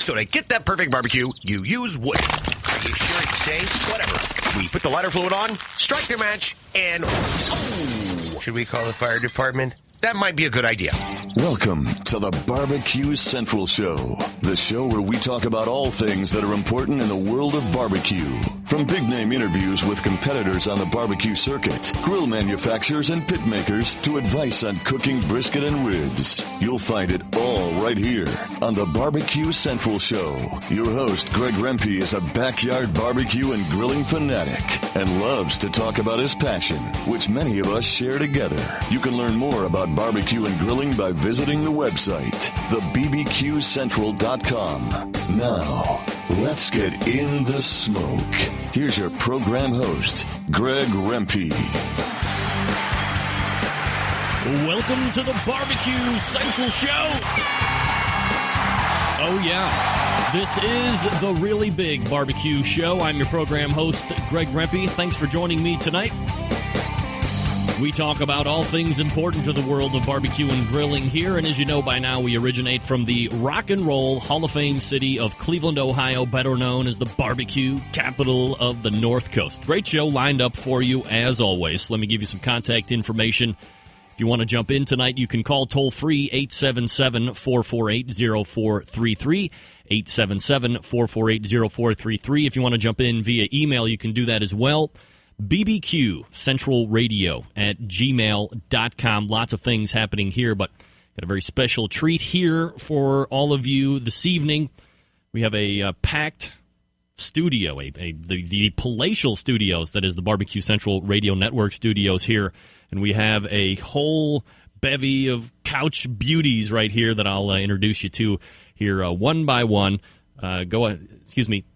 So to get that perfect barbecue, you use wood. Are you sure it's safe? Whatever. We put the lighter fluid on, strike their match, and... Oh, should we call the fire department? That might be a good idea. Welcome to the Barbecue Central Show, the show where we talk about all things that are important in the world of barbecue. From big-name interviews with competitors on the barbecue circuit, grill manufacturers and pit makers, to advice on cooking brisket and ribs. You'll find it all right here on the Barbecue Central Show. Your host, Greg Rempe, is a backyard barbecue and grilling fanatic and loves to talk about his passion, which many of us share together. You can learn more about barbecue and grilling by visiting the website, thebbqcentral.com. Now, let's get in the smoke. Here's your program host, Greg Rempe. Welcome to the Barbecue Central Show. Oh, yeah. This is the really big barbecue show. I'm your program host, Greg Rempe. Thanks for joining me tonight. We talk about all things important to the world of barbecue and grilling here, and as you know by now, we originate from the Rock and Roll Hall of Fame city of Cleveland, Ohio, better known as the barbecue capital of the North Coast. Great show lined up for you, as always. Let me give you some contact information. If you want to jump in tonight, you can call toll-free 877-448-0433, 877-448-0433. If you want to jump in via email, you can do that as well. bbqcentralradio@gmail.com. Lots of things happening here, but got a very special treat here for all of you this evening. We have a packed studio, the palatial studios, that is the Barbecue Central Radio Network studios here, and we have a whole bevy of couch beauties right here that I'll introduce you to here one by one. Excuse me.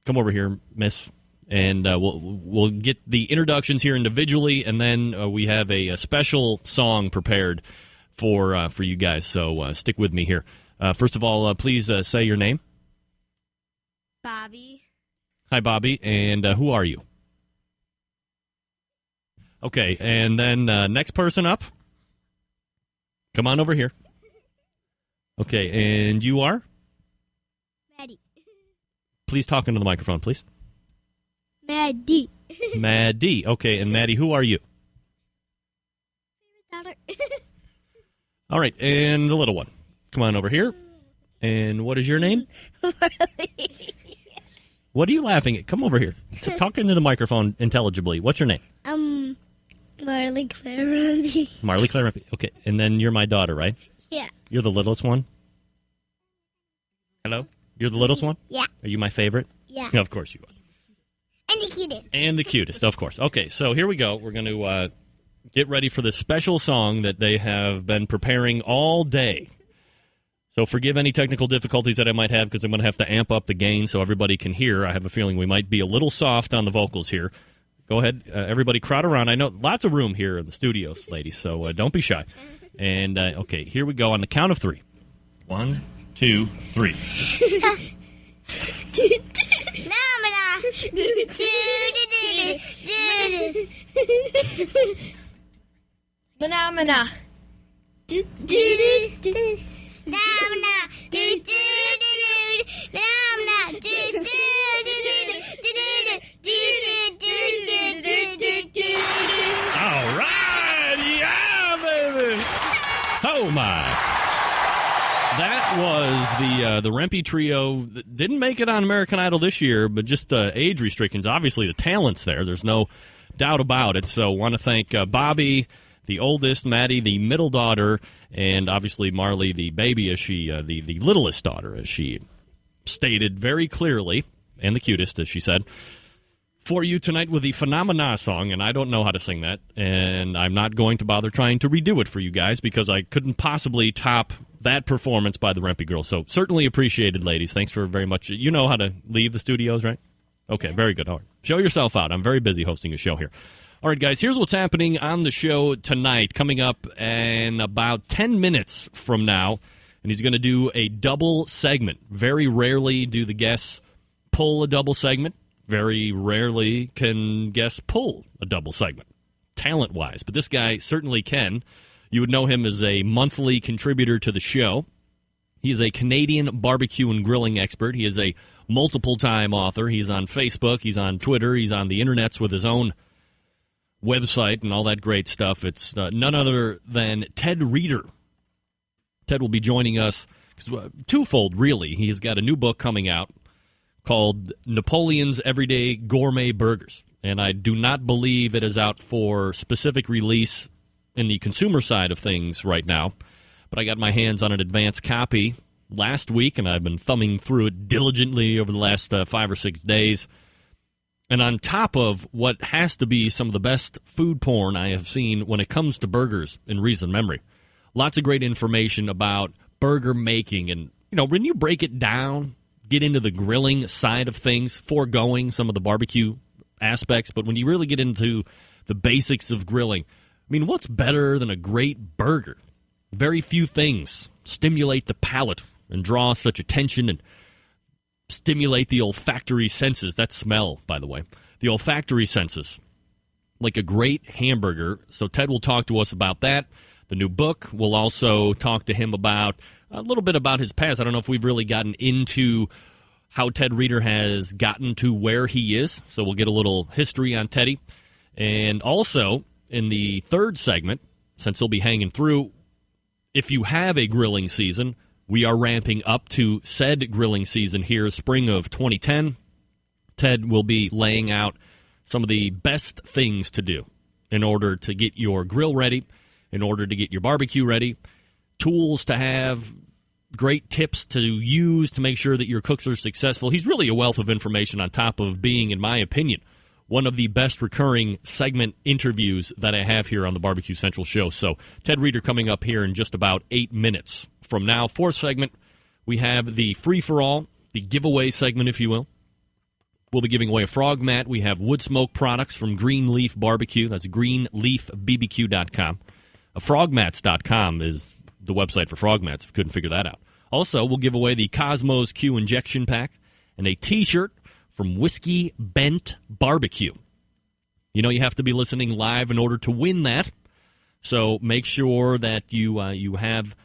Come over here, miss. And we'll get the introductions here individually, and then we have a special song prepared for you guys. So stick with me here. First of all, please say your name. Bobby. Hi, Bobby. And who are you? Okay, and then next person up. Come on over here. Okay, and you are? Maddie. Please talk into the microphone, please. Maddie. Maddie. Okay, and Maddie, who are you? All right, and the little one. Come on over here. And what is your name? What are you laughing at? Come over here. Talk into the microphone intelligibly. What's your name? Marley Claire Rempe. Marley Claire Rempe. Okay, and then you're my daughter, right? Yeah. You're the littlest one? Hello? You're the littlest one? Yeah. Are you my favorite? Yeah. Of course you are. And the cutest. And the cutest, of course. Okay, so here we go. We're going to get ready for this special song that they have been preparing all day. So forgive any technical difficulties that I might have, because I'm going to have to amp up the gain so everybody can hear. I have a feeling we might be a little soft on the vocals here. Go ahead. Everybody crowd around. I know lots of room here in the studios, ladies, so don't be shy. And, okay, here we go on the count of three. 1, 2, 3. Phenomena. All right, yeah, baby. Oh my! That was the Rempe Trio. Didn't make it on American Idol this year, but just age restrictions. Obviously, the talent's there. There's no doubt about it. So, want to thank Bobby, the oldest, Maddie, the middle daughter, and obviously Marley, the baby, as she the littlest daughter, as she stated very clearly, and the cutest, as she said, for you tonight with the Phenomena song. And I don't know how to sing that, and I'm not going to bother trying to redo it for you guys, because I couldn't possibly top that performance by the Rempe girls. So certainly appreciated, ladies. Thanks for very much. You know how to leave the studios, right? Okay, very good. All right. Show yourself out. I'm very busy hosting a show here. All right, guys, here's what's happening on the show tonight. Coming up in about 10 minutes from now, and he's going to do a double segment. Very rarely do the guests pull a double segment. Very rarely can guests pull a double segment, talent-wise. But this guy certainly can. You would know him as a monthly contributor to the show. He is a Canadian barbecue and grilling expert. He is a multiple-time author. He's on Facebook. He's on Twitter. He's on the internets with his own website and all that great stuff. It's none other than Ted Reeder. Ted will be joining us twofold, really. He's got a new book coming out called Napoleon's Everyday Gourmet Burgers, and I do not believe it is out for specific release in the consumer side of things right now, but I got my hands on an advance copy last week, and I've been thumbing through it diligently over the last 5 or 6 days. And on top of what has to be some of the best food porn I have seen when it comes to burgers in recent memory, lots of great information about burger making. And, when you break it down, get into the grilling side of things, foregoing some of the barbecue aspects, but when you really get into the basics of grilling, what's better than a great burger? Very few things stimulate the palate and draw such attention and stimulate the olfactory senses. That smell, by the way. The olfactory senses. Like a great hamburger. So Ted will talk to us about that. The new book. We'll also talk to him about a little bit about his past. I don't know if we've really gotten into how Ted Reeder has gotten to where he is. So we'll get a little history on Teddy. And also, in the third segment, since he'll be hanging through, if you have a grilling season, we are ramping up to said grilling season here, spring of 2010. Ted will be laying out some of the best things to do in order to get your grill ready, in order to get your barbecue ready, tools to have, great tips to use to make sure that your cooks are successful. He's really a wealth of information on top of being, in my opinion, one of the best recurring segment interviews that I have here on the Barbecue Central show. So Ted Reeder coming up here in just about 8 minutes from now. Fourth segment, we have the free-for-all, the giveaway segment, if you will. We'll be giving away a frog mat. We have wood smoke products from Green Leaf Barbecue. That's greenleafbbq.com. Frogmats.com is the website for frog mats, if you couldn't figure that out. Also, we'll give away the Cosmos Q injection pack and a T-shirt from Whiskey Bent Barbecue. You have to be listening live in order to win that. So make sure that you have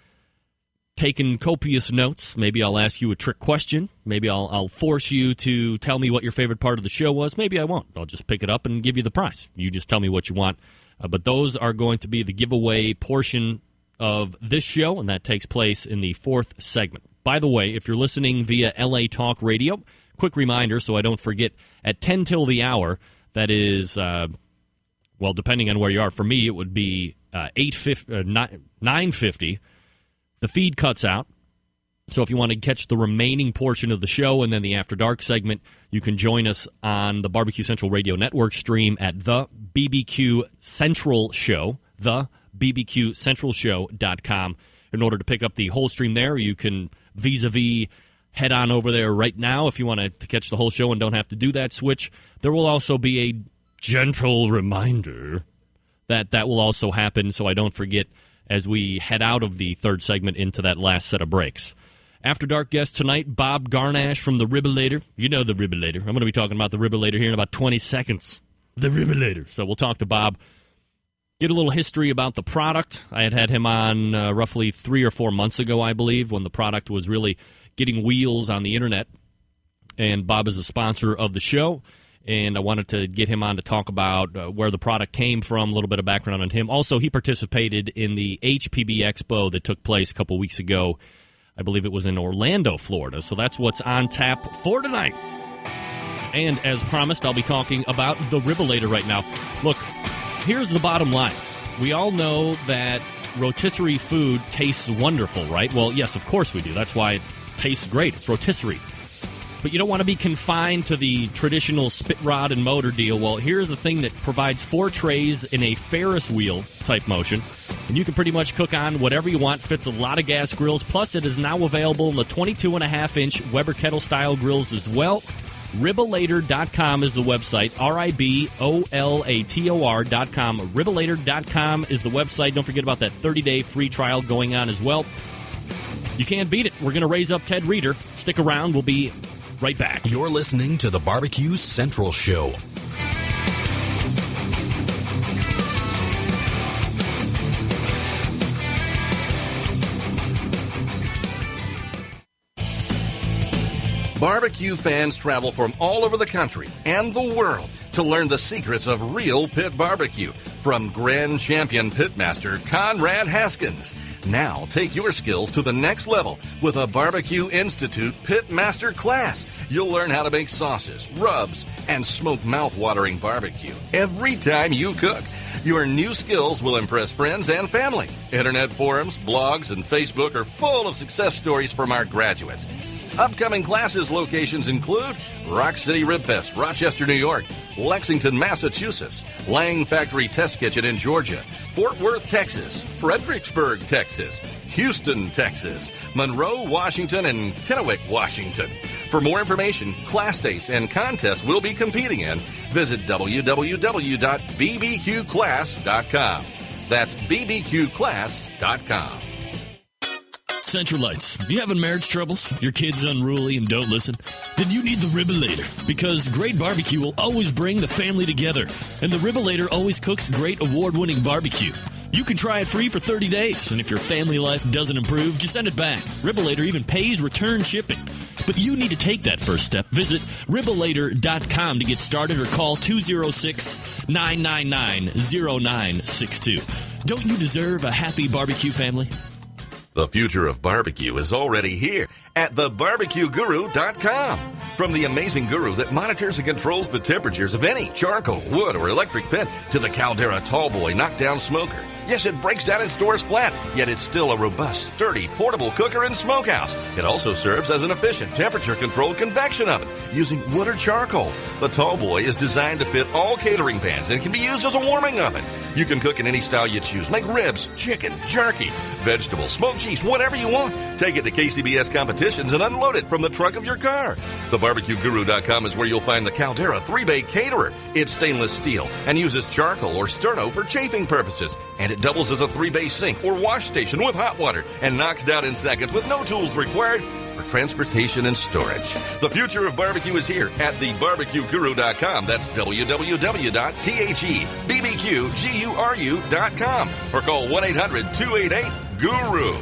taken copious notes. Maybe I'll ask you a trick question. Maybe I'll force you to tell me what your favorite part of the show was. Maybe I won't. I'll just pick it up and give you the prize. You just tell me what you want. But those are going to be the giveaway portion of this show, and that takes place in the fourth segment. By the way, if you're listening via LA Talk Radio, quick reminder so I don't forget, at 10 till the hour, that is, depending on where you are, for me it would be 9:50. The feed cuts out. So if you want to catch the remaining portion of the show and then the After Dark segment, you can join us on the Barbecue Central Radio Network stream at the BBQ Central Show, thebbqcentralshow.com. In order to pick up the whole stream there, you can vis-a-vis head on over there right now if you want to catch the whole show and don't have to do that switch. There will also be a gentle reminder that will also happen, so I don't forget as we head out of the third segment into that last set of breaks. After Dark guest tonight, Bob Garnash from the Ribbulator. You know the Ribbulator. I'm going to be talking about the Ribbulator here in about 20 seconds. The Ribbulator. So we'll talk to Bob, get a little history about the product. I had him on roughly 3 or 4 months ago, I believe, when the product was really getting wheels on the internet. And Bob is a sponsor of the show, and I wanted to get him on to talk about where the product came from, a little bit of background on him. Also, he participated in the HPB Expo that took place a couple weeks ago. I believe it was in Orlando, Florida. So that's what's on tap for tonight. And as promised, I'll be talking about the Ribbulator right now. Look, here's the bottom line. We all know that rotisserie food tastes wonderful, right? Well, yes, of course we do. That's why it tastes great. It's rotisserie. But you don't want to be confined to the traditional spit rod and motor deal. Well, here's the thing that provides 4 trays in a Ferris wheel type motion. And you can pretty much cook on whatever you want. Fits a lot of gas grills. Plus, it is now available in the 22.5-inch Weber kettle-style grills as well. Ribbulator.com is the website. RIBOLATOR.com. Ribbulator.com is the website. Don't forget about that 30-day free trial going on as well. You can't beat it. We're going to raise up Ted Reeder. Stick around. We'll be right back. You're listening to the Barbecue Central Show. Barbecue fans travel from all over the country and the world to learn the secrets of real pit barbecue from Grand Champion Pitmaster Conrad Haskins. Now take your skills to the next level with a Barbecue Institute Pitmaster class. You'll learn how to make sauces, rubs, and smoke mouth-watering barbecue every time you cook. Your new skills will impress friends and family. Internet forums, blogs, and Facebook are full of success stories from our graduates. Upcoming classes locations include Rock City Rib Fest, Rochester, New York, Lexington, Massachusetts, Lang Factory Test Kitchen in Georgia, Fort Worth, Texas, Fredericksburg, Texas, Houston, Texas, Monroe, Washington, and Kennewick, Washington. For more information, class dates, and contests we'll be competing in, visit www.bbqclass.com. That's bbqclass.com. Central Lights. You having marriage troubles? Your kid's unruly and don't listen? Then you need the Ribolator, because great barbecue will always bring the family together. And the Ribolator always cooks great award-winning barbecue. You can try it free for 30 days, and if your family life doesn't improve, just send it back. Ribolator even pays return shipping. But you need to take that first step. Visit Ribolator.com to get started or call 206-999-0962. Don't you deserve a happy barbecue family? The future of barbecue is already here at thebarbecueguru.com. From the amazing guru that monitors and controls the temperatures of any charcoal, wood, or electric pit to the Caldera Tallboy knockdown smoker. Yes, it breaks down and stores flat, yet it's still a robust, sturdy, portable cooker and smokehouse. It also serves as an efficient temperature-controlled convection oven using wood or charcoal. The Tallboy is designed to fit all catering pans and can be used as a warming oven. You can cook in any style you choose. Make ribs, chicken, jerky, vegetables, smoked cheese, whatever you want. Take it to KCBS competitions and unload it from the trunk of your car. TheBarbecueGuru.com is where you'll find the Caldera 3-Bay Caterer. It's stainless steel and uses charcoal or sterno for chafing purposes. And it doubles as a 3-bay sink or wash station with hot water and knocks down in seconds with no tools required for transportation and storage. The future of barbecue is here at thebarbecueguru.com. That's www.thebbqguru.com or call 1-800-288-GURU.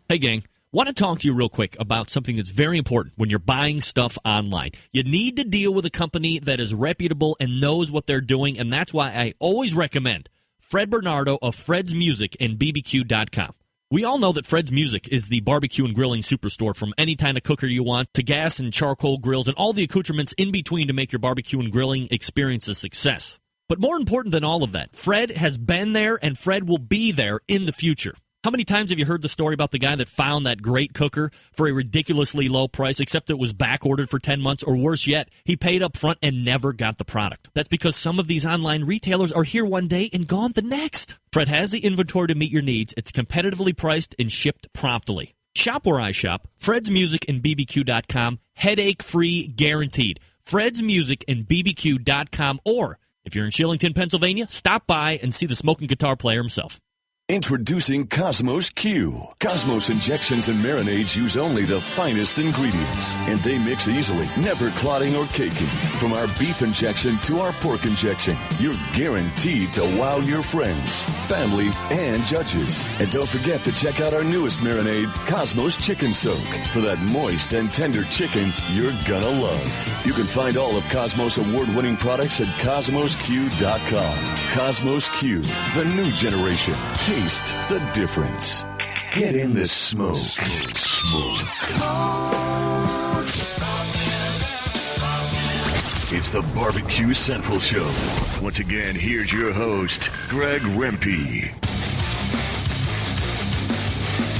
Hey, gang. Want to talk to you real quick about something that's very important when you're buying stuff online. You need to deal with a company that is reputable and knows what they're doing, and that's why I always recommend Fred Bernardo of Fred's Music and BBQ.com. We all know that Fred's Music is the barbecue and grilling superstore, from any kind of cooker you want to gas and charcoal grills and all the accoutrements in between to make your barbecue and grilling experience a success. But more important than all of that, Fred has been there and Fred will be there in the future. How many times have you heard the story about the guy that found that great cooker for a ridiculously low price, except it was back ordered for 10 months, or worse yet, he paid up front and never got the product? That's because some of these online retailers are here one day and gone the next. Fred has the inventory to meet your needs. It's competitively priced and shipped promptly. Shop where I shop. Fred's Music and BBQ.com. Headache-free guaranteed. Fred's Music and BBQ.com. Or, if you're in Shillington, Pennsylvania, stop by and see the smoking guitar player himself. Introducing Cosmos Q. Cosmos injections and marinades use only the finest ingredients, and they mix easily, never clotting or caking. From our beef injection to our pork injection, you're guaranteed to wow your friends, family, and judges. And don't forget to check out our newest marinade, Cosmos Chicken Soak, for that moist and tender chicken you're gonna love. You can find all of Cosmos award-winning products at CosmosQ.com. Cosmos Q, the new generation. Taste the difference. Get in the smoke. It's the Barbecue Central Show. Once again, here's your host, Greg Rempe.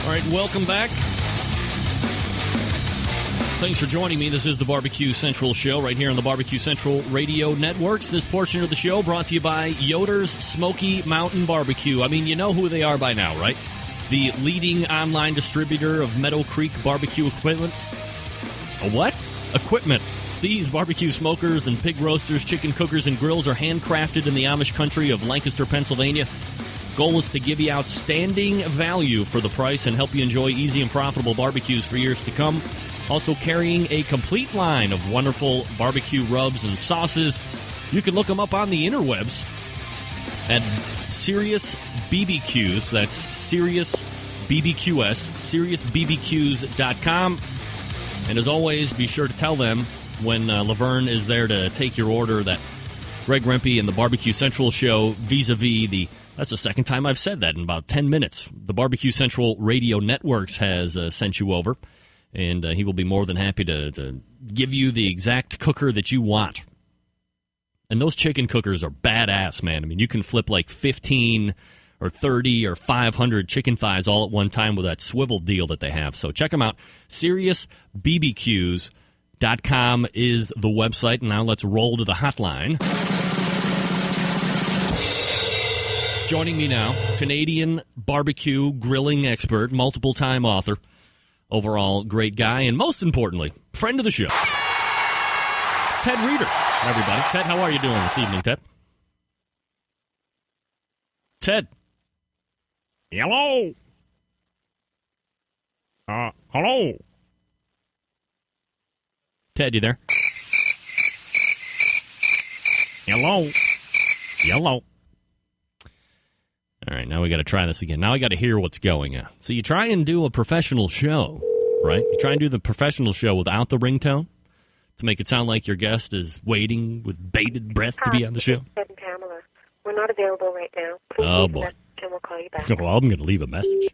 All right, welcome back. Thanks for joining me. This is the Barbecue Central Show right here on the Barbecue Central Radio Networks. This portion of the show brought to you by Yoder's Smoky Mountain Barbecue. I mean, you know who they are by now, right? The leading online distributor of Meadow Creek barbecue equipment. A what? Equipment. These barbecue smokers and pig roasters, chicken cookers, and grills are handcrafted in the Amish country of Lancaster, Pennsylvania. Goal is to give you outstanding value for the price and help you enjoy easy and profitable barbecues for years to come. Also carrying a complete line of wonderful barbecue rubs and sauces. You can look them up on the interwebs at Serious BBQs. That's Serious BBQs, SeriousBBQs.com. And as always, be sure to tell them when Laverne is there to take your order that Greg Rempe and the Barbecue Central show vis-a-vis that's the second time I've said that in about 10 minutes. The Barbecue Central Radio Networks has sent you over, and he will be more than happy to give you the exact cooker that you want. And those chicken cookers are badass, man. I mean, you can flip like 15 or 30 or 500 chicken thighs all at one time with that swivel deal that they have. So check them out. SeriousBBQs.com is the website. And now let's roll to the hotline. Joining me now, Canadian barbecue grilling expert, multiple-time author, overall great guy, and most importantly, friend of the show. It's Ted Reeder, everybody. Ted, how are you doing this evening, Ted? Ted. Hello. Hello. Ted, you there? Hello. Hello. All right, now we got to try this again. Now I got to hear what's going on. So you try and do a professional show, right? You try and do the professional show without the ringtone to make it sound like your guest is waiting with bated breath to be on the show. Ted and Pamela, we're not available right now. Please Oh, leave a boy. message and we'll call you back. Well, I'm going to leave a message.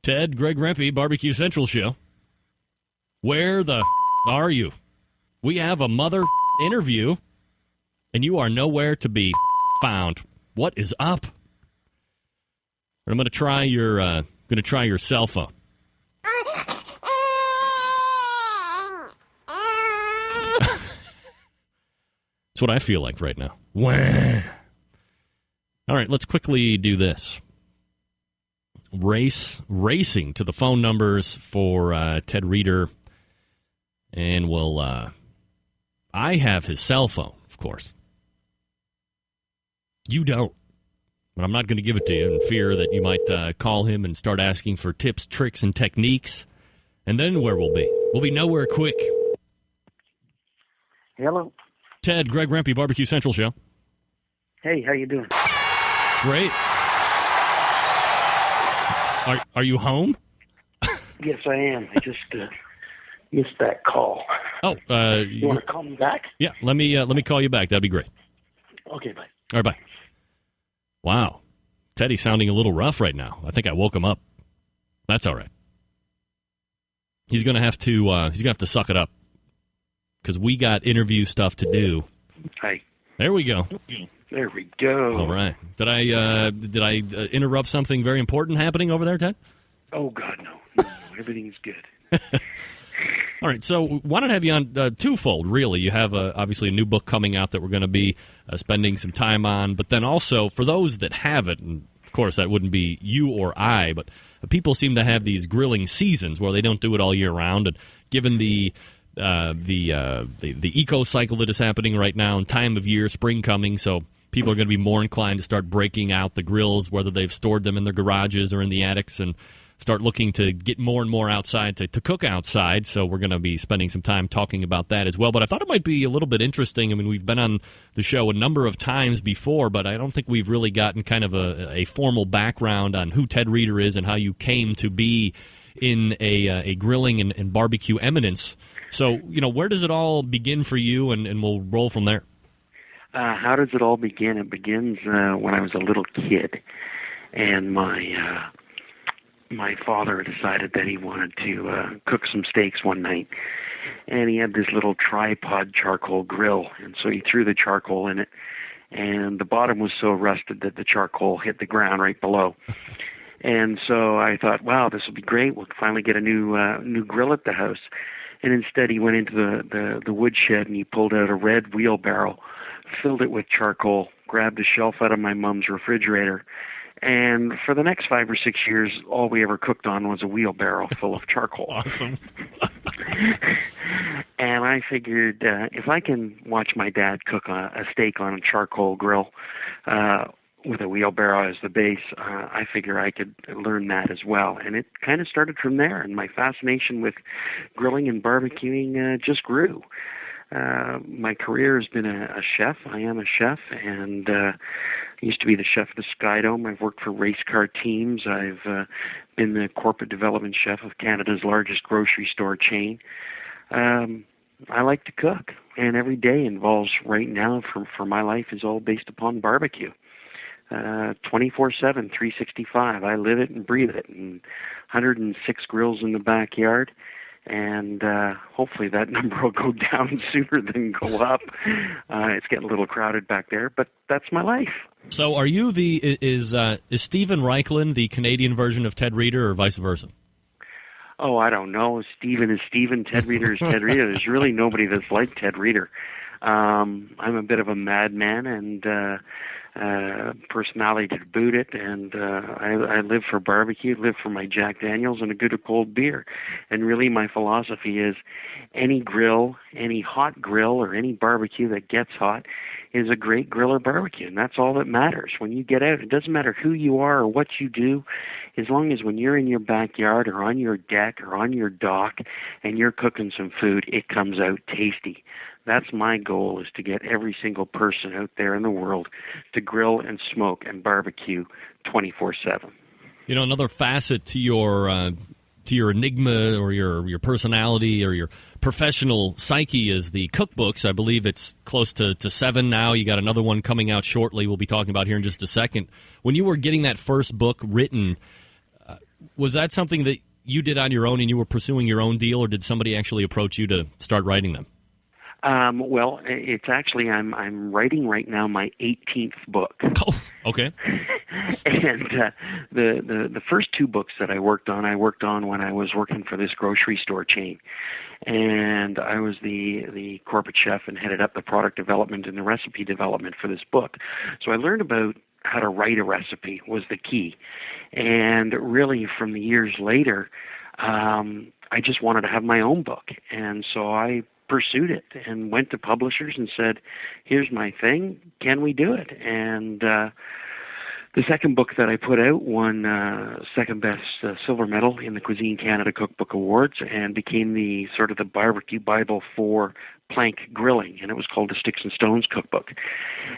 Ted, Greg Rempe, Barbecue Central show. Where the are you? We have a mother interview, and you are nowhere to be found. What is up? I'm going to try your cell phone. That's what I feel like right now. Wah. All right, let's quickly do this. Racing to the phone numbers for Ted Reeder, and we'll. I have his cell phone, of course. You don't. But I'm not going to give it to you in fear that you might call him and start asking for tips, tricks, and techniques. And then where we'll be? We'll be nowhere quick. Hello. Ted, Greg Rempe, Barbecue Central show. Hey, how you doing? Great. Are you home? Yes, I am. I just missed that call. Oh, you want to call me back? Yeah, let me call you back. That'd be great. Okay, bye. All right, bye. Wow. Teddy's sounding a little rough right now. I think I woke him up. That's all right. He's gonna have to suck it up because we got interview stuff to do. Hey. There we go. There we go. All right. Did I interrupt something very important happening over there, Ted? Oh God, no. Everything's good. All right, so why not have you on twofold, really? You have, obviously, a new book coming out that we're going to be spending some time on, but then also, for those that have it, and of course that wouldn't be you or I, but people seem to have these grilling seasons where they don't do it all year round, and given the eco cycle that is happening right now and time of year, spring coming, so people are going to be more inclined to start breaking out the grills, whether they've stored them in their garages or in the attics, and start looking to get more and more outside to cook outside. So we're going to be spending some time talking about that as well. But I thought it might be a little bit interesting. I mean, we've been on the show a number of times before, but I don't think we've really gotten kind of a formal background on who Ted Reeder is and how you came to be in a grilling and barbecue eminence. So, where does it all begin for you? And we'll roll from there. How does it all begin? It begins when I was a little kid, and my father decided that he wanted to cook some steaks one night, and he had this little tripod charcoal grill, and so he threw the charcoal in it, and the bottom was so rusted that the charcoal hit the ground right below. And so I thought, wow, this will be great. We'll finally get a new grill at the house. And instead he went into the woodshed and he pulled out a red wheelbarrow, filled it with charcoal, grabbed a shelf out of my mom's refrigerator, and for the next 5 or 6 years, all we ever cooked on was a wheelbarrow full of charcoal. Awesome. And I figured if I can watch my dad cook a steak on a charcoal grill with a wheelbarrow as the base, I figure I could learn that as well. And it kind of started from there, and my fascination with grilling and barbecuing just grew. My career has been a chef. I am a chef, and used to be the chef of the Skydome. I've worked for race car teams. I've been the corporate development chef of Canada's largest grocery store chain. I like to cook, and every day involves, right now, for my life, is all based upon barbecue. 24/7, 365. I live it and breathe it, and 106 grills in the backyard, and hopefully that number will go down sooner than go up. It's getting a little crowded back there, but that's my life. So are you is Stephen Reichlin the Canadian version of Ted Reeder, or vice versa? Oh, I don't know. Stephen is Stephen. Ted Reeder is Ted Reeder. There's really nobody that's like Ted Reeder. I'm a bit of a madman and personality to boot it, and I live for barbecue, live for my Jack Daniels and a good cold beer. And really my philosophy is any grill, any hot grill or any barbecue that gets hot is a great grill or barbecue, and that's all that matters. When you get out, it doesn't matter who you are or what you do, as long as when you're in your backyard or on your deck or on your dock and you're cooking some food, it comes out tasty. That's my goal, is to get every single person out there in the world to grill and smoke and barbecue 24/7. You know, another facet to your enigma or your personality or your professional psyche is the cookbooks. I believe it's close to 7 now. You got another one coming out shortly we'll be talking about here in just a second. When you were getting that first book written, was that something that you did on your own and you were pursuing your own deal, or did somebody actually approach you to start writing them? Well, it's actually, I'm writing right now my 18th book. Oh, okay. And the first 2 books that I worked on when I was working for this grocery store chain. And I was the corporate chef and headed up the product development and the recipe development for this book. So I learned about how to write a recipe was the key. And really from the years later, I just wanted to have my own book. And so I pursued it and went to publishers and said, here's my thing, can we do it? And the second book that I put out won second best silver medal in the Cuisine Canada Cookbook Awards and became the sort of the barbecue Bible for plank grilling, and it was called the Sticks and Stones Cookbook.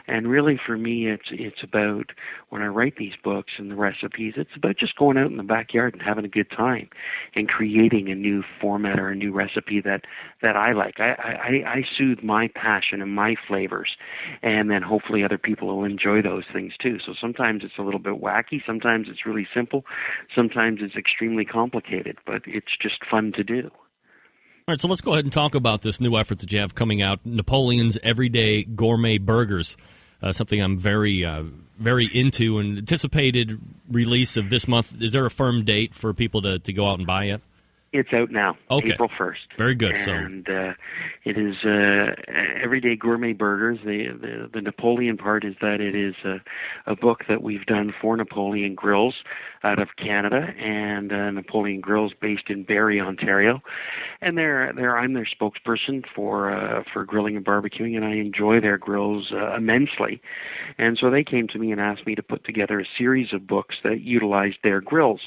And really for me, it's about, when I write these books and the recipes, it's about just going out in the backyard and having a good time and creating a new format or a new recipe that I like. I soothe my passion and my flavors, and then hopefully other people will enjoy those things too. So sometimes it's a little bit wacky, sometimes it's really simple, sometimes it's extremely complicated, but it's just fun to do. All right, so let's go ahead and talk about this new effort that you have coming out, Napoleon's Everyday Gourmet Burgers, something I'm very into, and anticipated release of this month. Is there a firm date for people to go out and buy it? It's out now, okay. April 1st. Very good. And it is Everyday Gourmet Burgers. The Napoleon part is that it is a book that we've done for Napoleon Grills out of Canada, and Napoleon Grills based in Barrie, Ontario. And I'm their spokesperson for grilling and barbecuing, and I enjoy their grills immensely. And so they came to me and asked me to put together a series of books that utilized their grills.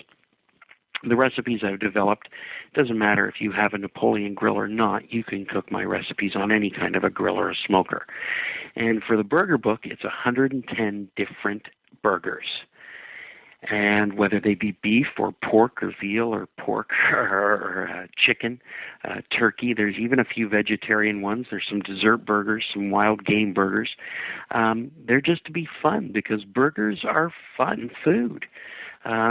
The recipes I've developed, doesn't matter if you have a Napoleon grill or not, you can cook my recipes on any kind of a grill or a smoker. And for the burger book, it's 110 different burgers. And whether they be beef or pork or veal or pork or chicken, turkey, there's even a few vegetarian ones. There's some dessert burgers, some wild game burgers. They're just to be fun, because burgers are fun food.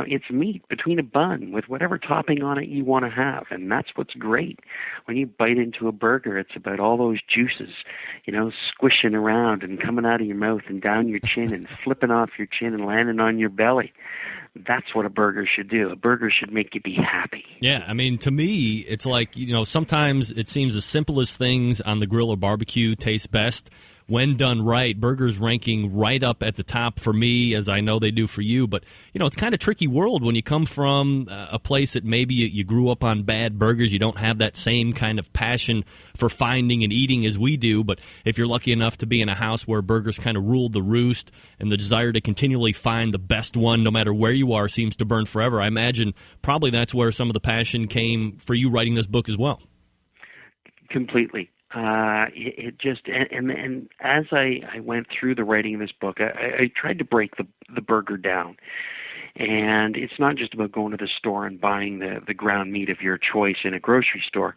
It's meat between a bun with whatever topping on it you want to have, and that's what's great. When you bite into a burger, it's about all those juices, squishing around and coming out of your mouth and down your chin and flipping off your chin and landing on your belly. That's what a burger should do. A burger should make you be happy. Yeah, I mean, to me, it's like, sometimes it seems the simplest things on the grill or barbecue taste best. When done right, burgers ranking right up at the top for me, as I know they do for you. But, it's kind of tricky world when you come from a place that maybe you grew up on bad burgers. You don't have that same kind of passion for finding and eating as we do. But if you're lucky enough to be in a house where burgers kind of ruled the roost, and the desire to continually find the best one, no matter where you are, seems to burn forever, I imagine probably that's where some of the passion came for you writing this book as well. Completely. It just and as I went through the writing of this book, I tried to break the burger down. And it's not just about going to the store and buying the ground meat of your choice in a grocery store.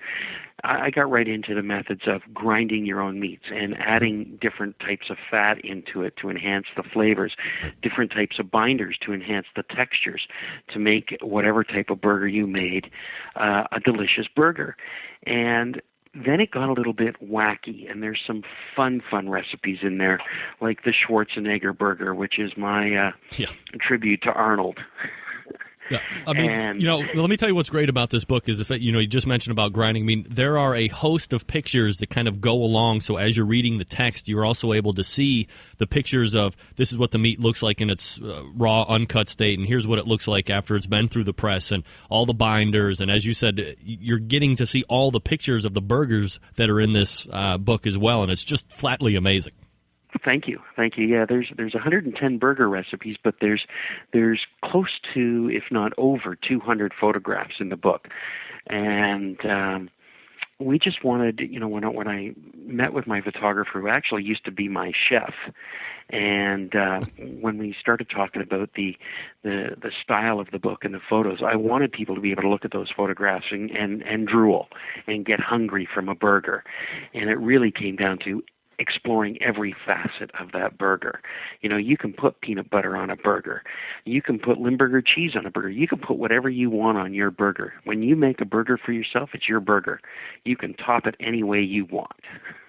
I got right into the methods of grinding your own meats and adding different types of fat into it to enhance the flavors, different types of binders to enhance the textures, to make whatever type of burger you made a delicious burger. And then it got a little bit wacky, and there's some fun recipes in there, like the Schwarzenegger burger, which is my tribute to Arnold. Yeah, I mean, let me tell you what's great about this book is you just mentioned about grinding. I mean, there are a host of pictures that kind of go along. So as you're reading the text, you're also able to see the pictures of this is what the meat looks like in its raw, uncut state, and here's what it looks like after it's been through the press, and all the binders. And as you said, you're getting to see all the pictures of the burgers that are in this book as well, and it's just flatly amazing. Thank you. Yeah, there's 110 burger recipes, but there's close to, if not over, 200 photographs in the book, and we just wanted, when I met with my photographer, who actually used to be my chef, and when we started talking about the style of the book and the photos, I wanted people to be able to look at those photographs and drool and get hungry from a burger, and it really came down to exploring every facet of that burger. You can put peanut butter on a burger. You can put Limburger cheese on a burger. You can put whatever you want on your burger. When you make a burger for yourself, it's your burger. You can top it any way you want.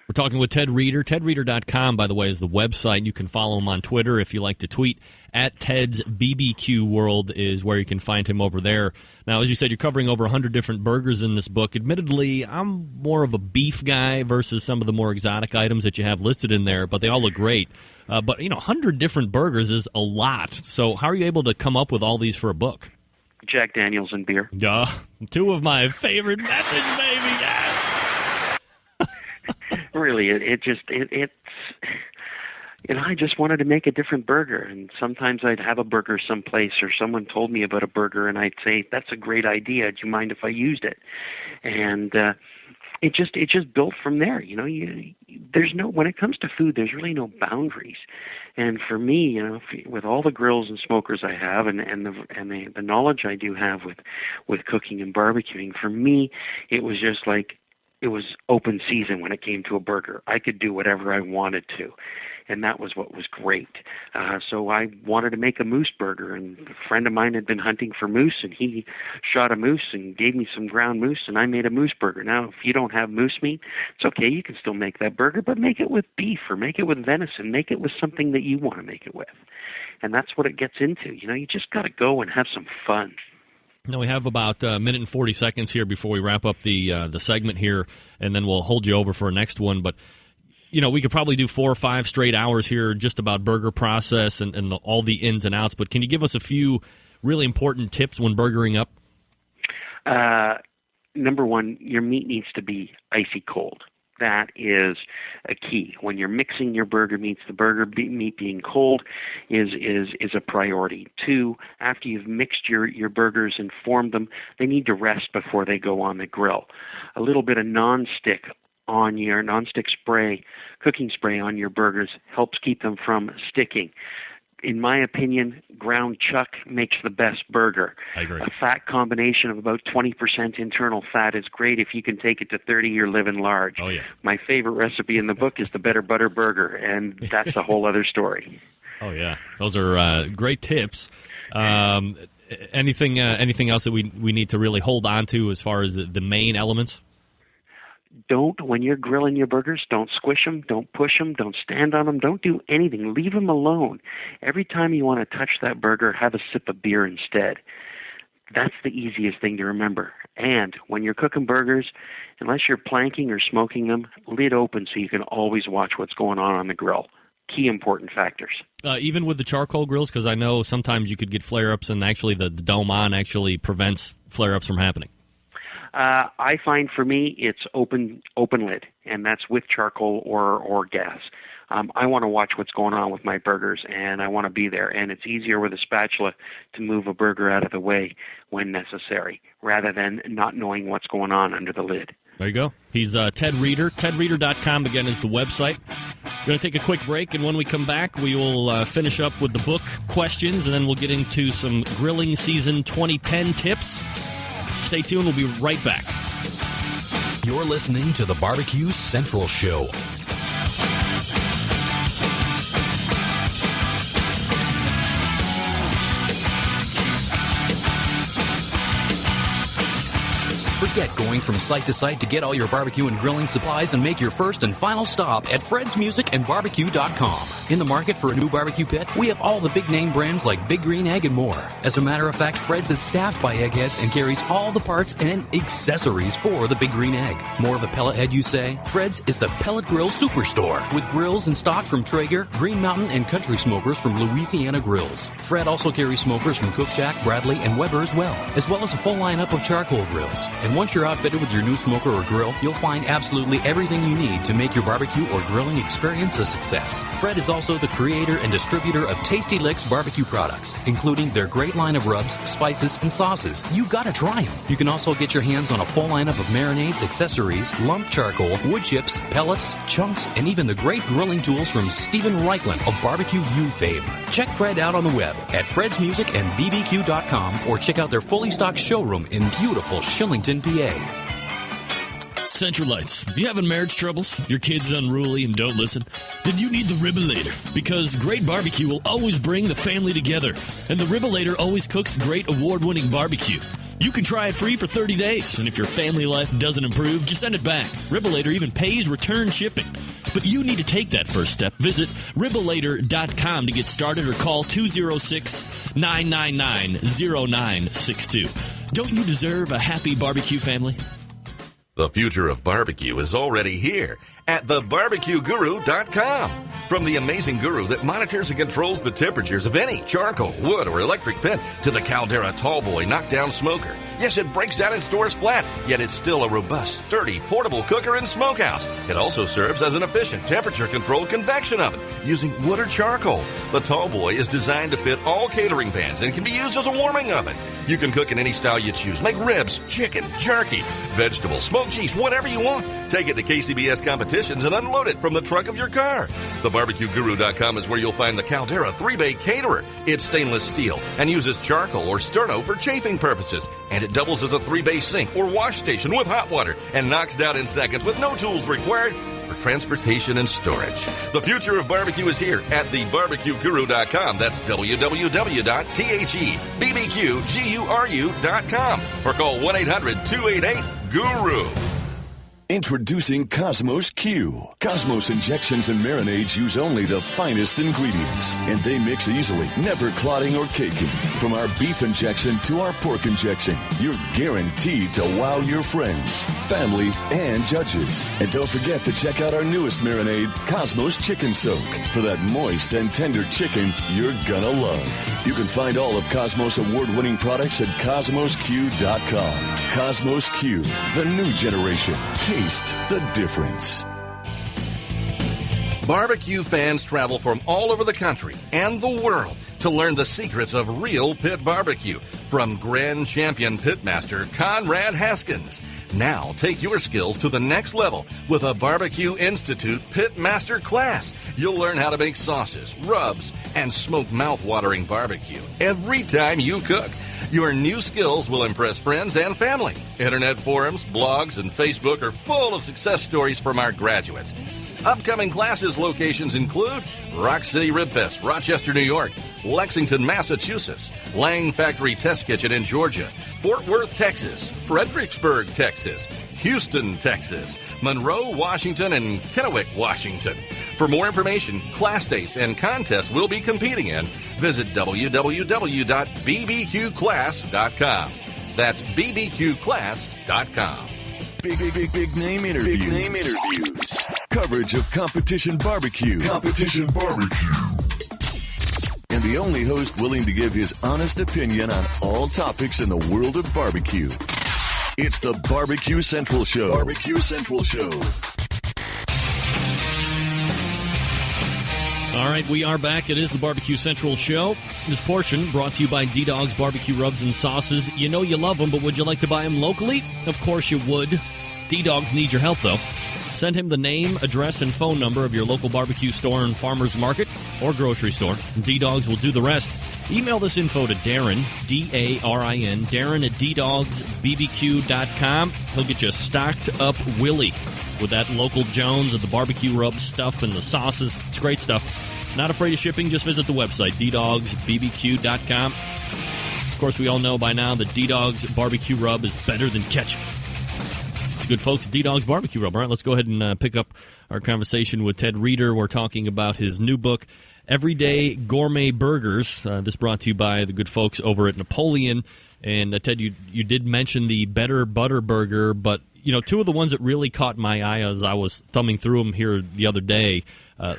We're talking with Ted Reeder. TedReeder.com, by the way, is the website. You can follow him on Twitter if you like to tweet. At Ted's BBQ World is where you can find him over there. Now, as you said, you're covering over 100 different burgers in this book. Admittedly, I'm more of a beef guy versus some of the more exotic items that you have listed in there, but they all look great. But 100 different burgers is a lot. So how are you able to come up with all these for a book? Jack Daniels and beer. Yeah, two of my favorite methods, baby. Yes. Really, it's I just wanted to make a different burger, and sometimes I'd have a burger someplace, or someone told me about a burger, and I'd say, "That's a great idea. Do you mind if I used it?" And it just built from there. When it comes to food, there's really no boundaries. And for me, with all the grills and smokers I have, and the knowledge I do have with cooking and barbecuing, for me, it was just like it was open season when it came to a burger. I could do whatever I wanted to, and that was what was great. So I wanted to make a moose burger, and a friend of mine had been hunting for moose, and he shot a moose and gave me some ground moose, and I made a moose burger. Now, if you don't have moose meat, it's okay. You can still make that burger, but make it with beef or make it with venison. Make it with something that you want to make it with. And that's what it gets into. You just got to go and have some fun. Now, we have about a minute and 40 seconds here before we wrap up the segment here, and then we'll hold you over for a next one. But, we could probably do 4 or 5 straight hours here just about burger process and all the ins and outs. But can you give us a few really important tips when burgering up? Number one, your meat needs to be icy cold. That is a key. When you're mixing your burger meats, the burger meat being cold is a priority. 2, after you've mixed your burgers and formed them, they need to rest before they go on the grill. A little bit of non-stick spray, cooking spray on your burgers helps keep them from sticking. In my opinion, ground chuck makes the best burger. I agree. A fat combination of about 20% internal fat is great. If you can take it to 30, you're living large. Oh, yeah. My favorite recipe in the book is the Better Butter Burger, and that's a whole other story. Oh, yeah. Those are great tips. Anything else that we need to really hold on to as far as the main elements? When you're grilling your burgers, don't squish them, don't push them, don't stand on them, don't do anything. Leave them alone. Every time you want to touch that burger, have a sip of beer instead. That's the easiest thing to remember. And when you're cooking burgers, unless you're planking or smoking them, lid open so you can always watch what's going on the grill. Key important factors. Even with the charcoal grills, because I know sometimes you could get flare-ups, and actually the dome on actually prevents flare-ups from happening. I find for me it's open lid, and that's with charcoal or gas. I want to watch what's going on with my burgers, and I want to be there. And it's easier with a spatula to move a burger out of the way when necessary, rather than not knowing what's going on under the lid. There you go. He's Ted Reeder. TedReeder.com, again, is the website. We're going to take a quick break, and when we come back, we will finish up with the book questions, and then we'll get into some grilling season 2010 tips. Stay tuned. We'll be right back. You're listening to the Barbecue Central Show. Forget going from site to site to get all your barbecue and grilling supplies and make your first and final stop at Fred'sMusicandBarbecue.com. In the market for a new barbecue pit, we have all the big name brands like Big Green Egg and more. As a matter of fact, Fred's is staffed by eggheads and carries all the parts and accessories for the Big Green Egg. More of a pellet head, you say? Fred's is the pellet grill superstore with grills in stock from Traeger, Green Mountain, and Country Smokers from Louisiana Grills. Fred also carries smokers from Cook Shack, Bradley, and Weber as well as a full lineup of charcoal grills. And once you're outfitted with your new smoker or grill, you'll find absolutely everything you need to make your barbecue or grilling experience a success. Fred is also the creator and distributor of Tasty Licks barbecue products, including their great line of rubs, spices, and sauces. You gotta try them. You can also get your hands on a full lineup of marinades, accessories, lump charcoal, wood chips, pellets, chunks, and even the great grilling tools from Stephen Reichland of Barbecue U fame. Check Fred out on the web at Fred'sMusicandBBQ.com or check out their fully stocked showroom in beautiful Shillington, PA. Central Lights. You having marriage troubles? Your kid's unruly and don't listen? Then you need the Ribbolator, because great barbecue will always bring the family together, and the Ribbolator always cooks great award-winning barbecue. You can try it free for 30 days, and if your family life doesn't improve, just send it back. Ribbolator even pays return shipping. But you need to take that first step. Visit Ribbolator.com to get started or call 206-999-0962. Don't you deserve a happy barbecue family? The future of barbecue is already here at thebarbecueguru.com. From the amazing guru that monitors and controls the temperatures of any charcoal, wood, or electric pit to the Caldera Tallboy knockdown smoker. Yes, it breaks down and stores flat, yet it's still a robust, sturdy, portable cooker and smokehouse. It also serves as an efficient temperature-controlled convection oven using wood or charcoal. The Tallboy is designed to fit all catering pans and can be used as a warming oven. You can cook in any style you choose. Make ribs, chicken, jerky, vegetables, smoked cheese, whatever you want. Take it to KCBS competitions and unload it from the trunk of your car. TheBarbecueGuru.com is where you'll find the Caldera 3-Bay Caterer. It's stainless steel and uses charcoal or sterno for chafing purposes. And it doubles as a 3-bay sink or wash station with hot water and knocks down in seconds with no tools required for transportation and storage. The future of barbecue is here at thebarbecueguru.com. That's www.thebbqguru.com or call 1-800-288-GURU. Introducing Cosmos Q. Cosmos injections and marinades use only the finest ingredients, and they mix easily, never clotting or caking. From our beef injection to our pork injection, you're guaranteed to wow your friends, family, and judges. And don't forget to check out our newest marinade, Cosmos Chicken Soak, for that moist and tender chicken you're gonna love. You can find all of Cosmos award-winning products at CosmosQ.com. Cosmos Q, the new generation. Taste the difference. Barbecue fans travel from all over the country and the world to learn the secrets of real pit barbecue from Grand Champion Pitmaster Conrad Haskins. Now take your skills to the next level with a Barbecue Institute Pitmaster class. You'll learn how to make sauces, rubs, and smoke mouth-watering barbecue every time you cook. Your new skills will impress friends and family. Internet forums, blogs, and Facebook are full of success stories from our graduates. Upcoming classes locations include Rock City Rib Fest, Rochester, New York, Lexington, Massachusetts, Lang Factory Test Kitchen in Georgia, Fort Worth, Texas, Fredericksburg, Texas, Houston, Texas, Monroe, Washington, and Kennewick, Washington. For more information, class dates, and contests we'll be competing in, visit www.bbqclass.com. That's bbqclass.com. Big name interviews. Coverage of Competition Barbecue. And the only host willing to give his honest opinion on all topics in the world of barbecue. It's the Barbecue Central Show. All right, we are back. It is the Barbecue Central Show. This portion brought to you by D-Dog's Barbecue Rubs and Sauces. You know you love them, but would you like to buy them locally? Of course you would. D-Dogs need your help, though. Send him the name, address, and phone number of your local barbecue store and farmer's market or grocery store. D-Dogs will do the rest. Email this info to Darren, D-A-R-I-N, Darren at ddogsbbq.com. He'll get you a stocked up Willie with that local Jones of the barbecue rub stuff and the sauces. It's great stuff. Not afraid of shipping, just visit the website, ddogsbbq.com. Of course, we all know by now that D-Dog's barbecue rub is better than ketchup. It's good, folks. D-Dog's barbecue rub. All right, let's go ahead and pick up our conversation with Ted Reeder. We're talking about his new book, Everyday Gourmet Burgers. This brought to you by the good folks over at Napoleon. And Ted, you did mention the Better Butter Burger, but two of the ones that really caught my eye as I was thumbing through them here the other day.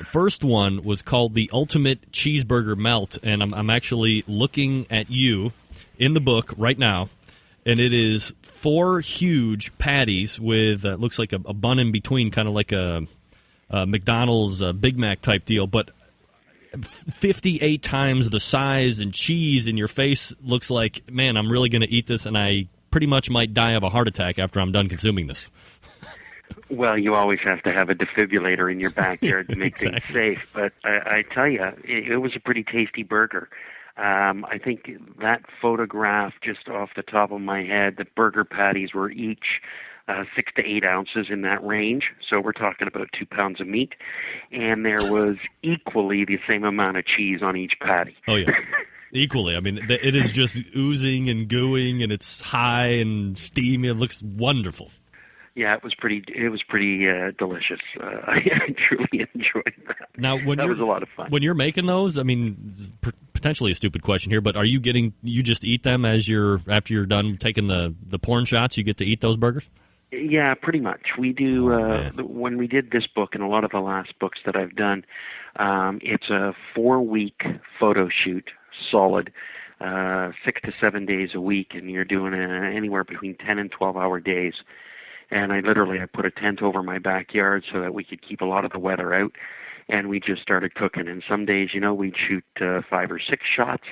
First one was called the Ultimate Cheeseburger Melt, and I'm actually looking at you in the book right now, and it is 4 huge patties with looks like a bun in between, kind of like a McDonald's Big Mac type deal, but 58 times the size and cheese, and your face looks like, man, I'm really going to eat this, and I pretty much might die of a heart attack after I'm done consuming this. Well, you always have to have a defibrillator in your backyard to make Exactly. things safe. But I tell you, it was a pretty tasty burger. I think that photograph, just off the top of my head, the burger patties were each 6 to 8 ounces in that range. So we're talking about 2 pounds of meat. And there was equally the same amount of cheese on each patty. Oh, yeah. Equally. I mean, it is just oozing and gooing, and it's high and steamy. It looks wonderful. Yeah, it was pretty delicious. I truly enjoyed that. Now, that was a lot of fun. When you're making those, I mean, potentially a stupid question here, but are you just eat them after you're done taking the porn shots? You get to eat those burgers? Yeah, pretty much. We do when we did this book and a lot of the last books that I've done. It's a 4-week photo shoot, solid, 6 to 7 days a week, and you're doing anywhere between 10 and 12-hour days. And I put a tent over my backyard so that we could keep a lot of the weather out. And we just started cooking. And some days, we'd shoot 5 or 6 shots.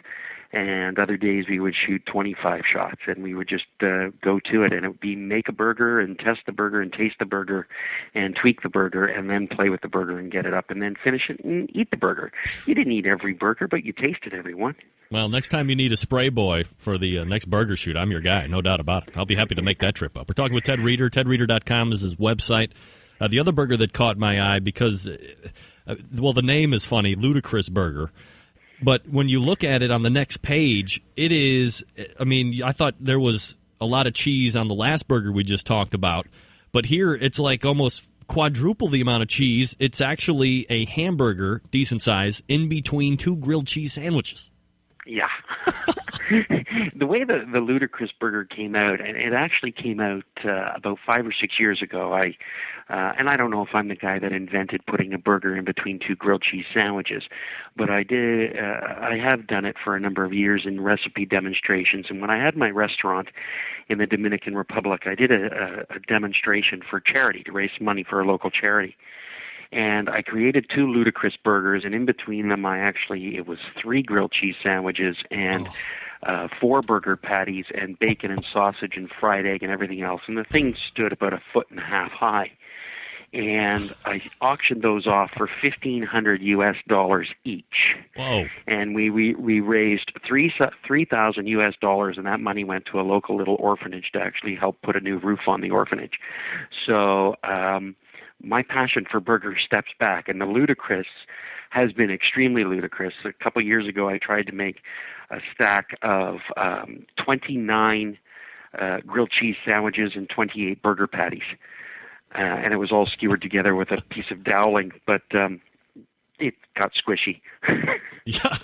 And other days we would shoot 25 shots. And we would just go to it. And it would be make a burger and test the burger and taste the burger and tweak the burger and then play with the burger and get it up and then finish it and eat the burger. You didn't eat every burger, but you tasted every one. Well, next time you need a spray boy for the next burger shoot, I'm your guy, no doubt about it. I'll be happy to make that trip up. We're talking with Ted Reeder. TedReeder.com is his website. The other burger that caught my eye because, the name is funny, Ludicrous Burger. But when you look at it on the next page, it is, I thought there was a lot of cheese on the last burger we just talked about. But here it's like almost quadruple the amount of cheese. It's actually a hamburger, decent size, in between 2 grilled cheese sandwiches. Yeah. The way the Ludicrous Burger came out, and it actually came out about 5 or 6 years ago. And I don't know if I'm the guy that invented putting a burger in between 2 grilled cheese sandwiches, but I did. I have done it for a number of years in recipe demonstrations. And when I had my restaurant in the Dominican Republic, I did a demonstration for charity to raise money for a local charity. And I created 2 Ludicrous Burgers, and in between them, it was 3 grilled cheese sandwiches and 4 burger patties and bacon and sausage and fried egg and everything else. And the thing stood about 1.5 feet high. And I auctioned those off for $1,500 each. Whoa! And we raised $3,000, and that money went to a local little orphanage to actually help put a new roof on the orphanage. So my passion for burgers steps back, and the ludicrous has been extremely ludicrous. A couple years ago, I tried to make a stack of 29 grilled cheese sandwiches and 28 burger patties. And it was all skewered together with a piece of doweling, but it got squishy. Yeah,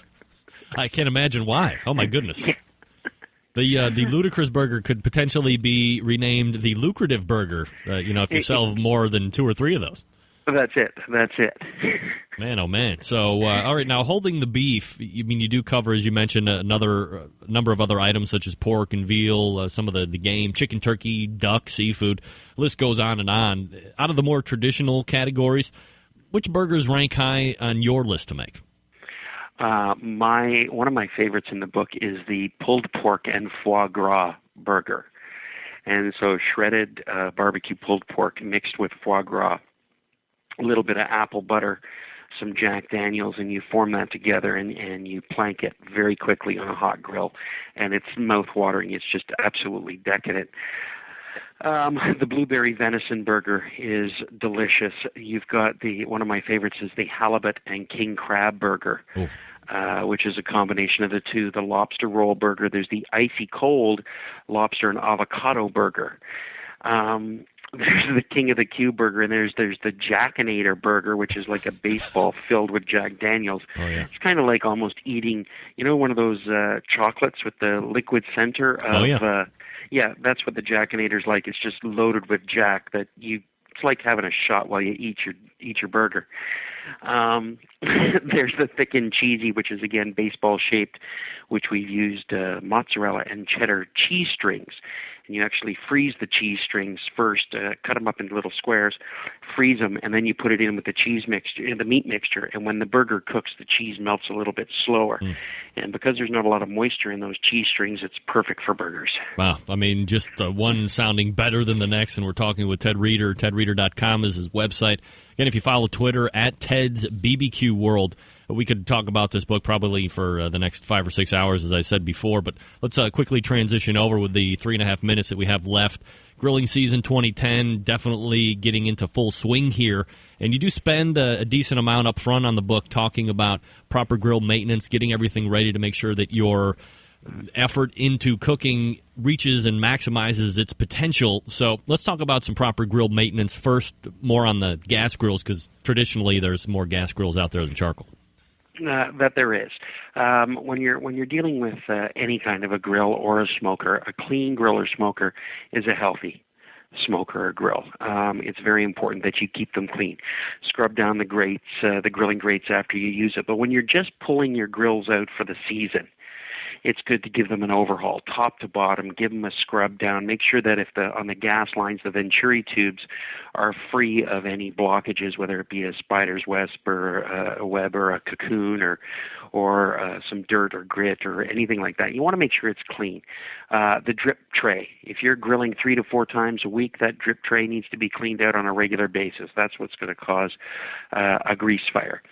I can't imagine why. Oh, my goodness. The Ludicrous Burger could potentially be renamed the Lucrative Burger, if you sell more than 2 or 3 of those. That's it. Man, oh, man. So, all right, now, holding the beef, you do cover, as you mentioned, another number of other items such as pork and veal, some of the game, chicken, turkey, duck, seafood. List goes on and on. Out of the more traditional categories, which burgers rank high on your list to make? One of my favorites in the book is the pulled pork and foie gras burger. And so shredded barbecue pulled pork mixed with foie gras, a little bit of apple butter, some Jack Daniels, and you form that together and you plank it very quickly on a hot grill. And it's mouth-watering. It's just absolutely decadent. The blueberry venison burger is delicious. You've got one of my favorites is the halibut and king crab burger, which is a combination of the two. The lobster roll burger. There's the icy cold lobster and avocado burger. There's the King of the Q burger, and there's the Jackinator burger, which is like a baseball filled with Jack Daniels. Oh, yeah. It's kind of like almost eating, one of those chocolates with the liquid center of. Yeah, that's what the Jackinator's like. It's just loaded with Jack it's like having a shot while you eat your burger. There's the thick and cheesy, which is again baseball shaped, which we've used mozzarella and cheddar cheese strings. And you actually freeze the cheese strings first, cut them up into little squares, freeze them, and then you put it in with the cheese mixture, the meat mixture. And when the burger cooks, the cheese melts a little bit slower. And because there's not a lot of moisture in those cheese strings, it's perfect for burgers. Wow. I mean, just one sounding better than the next. And we're talking with Ted Reeder. TedReeder.com is his website. Again, if you follow Twitter at Ted's BBQ World, we could talk about this book probably for the next 5 or 6 hours, as I said before. But let's quickly transition over with the 3.5 minutes that we have left. Grilling season 2010 definitely getting into full swing here. And you do spend a decent amount up front on the book talking about proper grill maintenance, getting everything ready to make sure that your effort into cooking reaches and maximizes its potential. So let's talk about some proper grill maintenance first, more on the gas grills, because traditionally there's more gas grills out there than charcoal. That there is. When you're dealing with any kind of a grill or a smoker, a clean grill or smoker is a healthy smoker or grill. It's very important that you keep them clean. Scrub down the grates, the grilling grates after you use it. But when you're just pulling your grills out for the season, it's good to give them an overhaul, top to bottom. Give them a scrub down. Make sure that on the gas lines, the Venturi tubes are free of any blockages, whether it be a spider's web or a cocoon or some dirt or grit or anything like that. You want to make sure it's clean. The drip tray. If you're grilling 3 to 4 times a week, that drip tray needs to be cleaned out on a regular basis. That's what's going to cause a grease fire.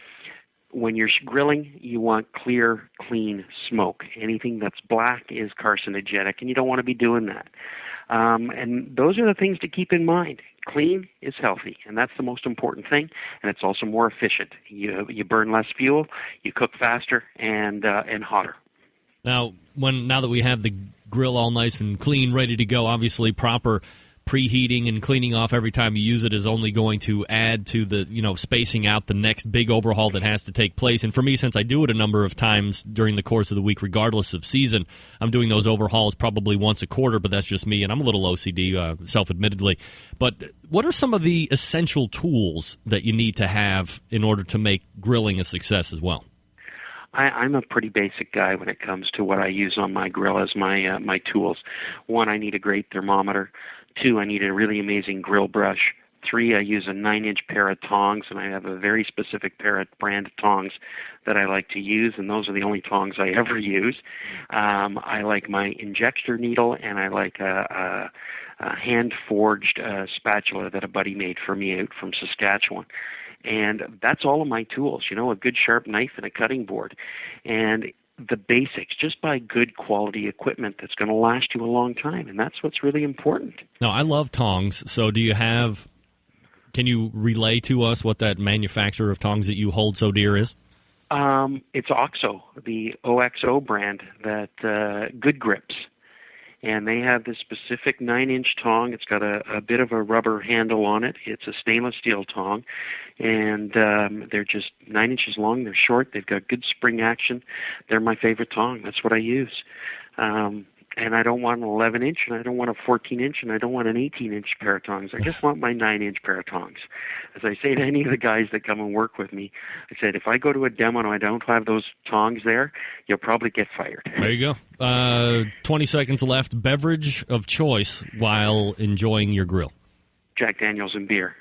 When you're grilling, you want clear, clean smoke. Anything that's black is carcinogenic, and you don't want to be doing that. And those are the things to keep in mind. Clean is healthy, and that's the most important thing, and it's also more efficient. You burn less fuel, you cook faster and hotter. Now that we have the grill all nice and clean, ready to go, obviously proper preheating and cleaning off every time you use it is only going to add to the, spacing out the next big overhaul that has to take place. And for me, since I do it a number of times during the course of the week, regardless of season, I'm doing those overhauls probably once a quarter, but that's just me, and I'm a little OCD, self-admittedly. But what are some of the essential tools that you need to have in order to make grilling a success as well? I'm a pretty basic guy when it comes to what I use on my grill as my tools. 1, I need a great thermometer. 2, I need a really amazing grill brush. 3, I use a 9-inch pair of tongs, and I have a very specific brand of tongs that I like to use, and those are the only tongs I ever use. I like my injector needle, and I like a hand-forged spatula that a buddy made for me out from Saskatchewan. And that's all of my tools, a good sharp knife and a cutting board. And the basics, just buy good quality equipment that's going to last you a long time, and that's what's really important. Now, I love tongs, so can you relay to us what that manufacturer of tongs that you hold so dear is? It's OXO, the OXO brand, that Good Grips. And they have this specific 9-inch tong. It's got a bit of a rubber handle on it. It's a stainless steel tong. And they're just 9 inches long. They're short. They've got good spring action. They're my favorite tong. That's what I use. And I don't want an 11-inch, and I don't want a 14-inch, and I don't want an 18-inch pair of tongs. I just want my 9-inch pair of tongs. As I say to any of the guys that come and work with me, I said, if I go to a demo and I don't have those tongs there, you'll probably get fired. There you go. 20 seconds left. Beverage of choice while enjoying your grill. Jack Daniels and beer.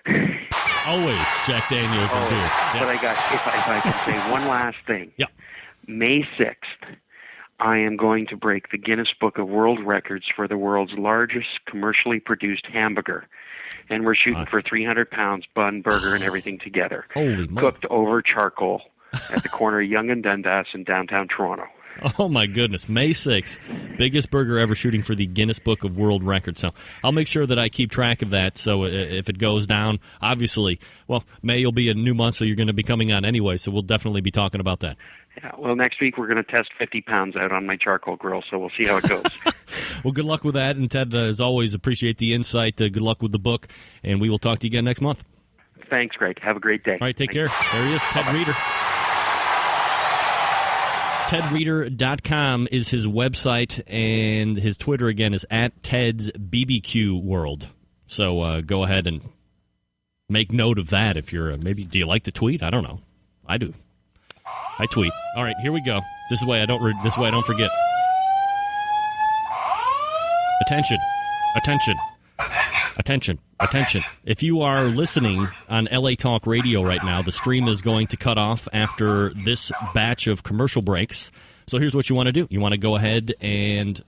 Always Jack Daniels and beer. Yep. But if I can say one last thing. Yep. May 6th. I am going to break the Guinness Book of World Records for the world's largest commercially produced hamburger. And we're shooting for 300 pounds, bun, burger, and everything together. Holy moly. Cooked over charcoal at the corner of Yonge and Dundas in downtown Toronto. Oh, my goodness. May 6th, biggest burger ever, shooting for the Guinness Book of World Records. So I'll make sure that I keep track of that. So if it goes down, obviously, well, May will be a new month, so you're going to be coming on anyway. So we'll definitely be talking about that. Yeah, well, next week we're going to test 50 pounds out on my charcoal grill, so we'll see how it goes. Well, good luck with that. And Ted, as always, appreciate the insight. Good luck with the book. And we will talk to you again next month. Thanks, Greg. Have a great day. All right, take care. There he is, Ted Reeder. TedReeder.com is his website, and his Twitter, again, is at Ted's BBQ World. So go ahead and make note of that if you're, maybe, do you like to tweet? I don't know. I do. I tweet. All right, here we go. This is why I don't forget. Attention. Attention. Attention. Attention. If you are listening on LA Talk Radio right now, the stream is going to cut off after this batch of commercial breaks. So here's what you want to do. You want to go ahead and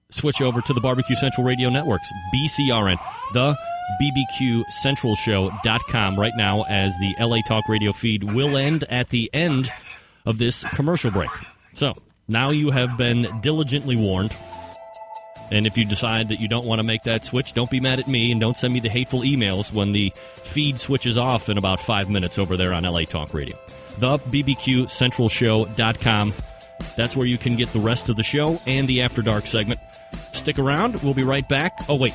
switch over to the Barbecue Central Radio Networks, BCRN, the BBQCentralShow.com right now, as the LA Talk Radio feed will end at the end of this commercial break. So now you have been diligently warned. And if you decide that you don't want to make that switch, don't be mad at me and don't send me the hateful emails when the feed switches off in about 5 minutes over there on LA Talk Radio. The BBQCentralShow.com. That's where you can get the rest of the show and the After Dark segment. Stick around. We'll be right back. Oh, wait.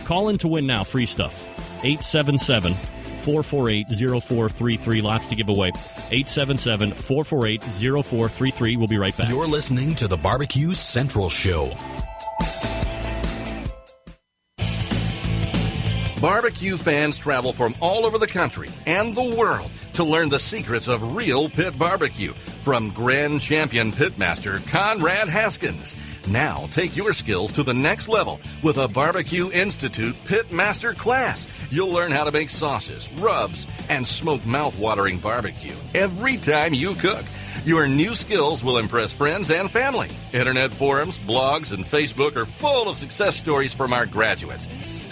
Call in to win now. Free stuff. 877-448-0433. Lots to give away. 877-448-0433. We'll be right back. You're listening to the Barbecue Central Show. Barbecue fans travel from all over the country and the world to learn the secrets of real pit barbecue from Grand Champion Pitmaster Conrad Haskins. Now take your skills to the next level with a Barbecue Institute Pitmaster class. You'll learn how to make sauces, rubs, and smoke mouth-watering barbecue every time you cook. Your new skills will impress friends and family. Internet forums, blogs, and Facebook are full of success stories from our graduates.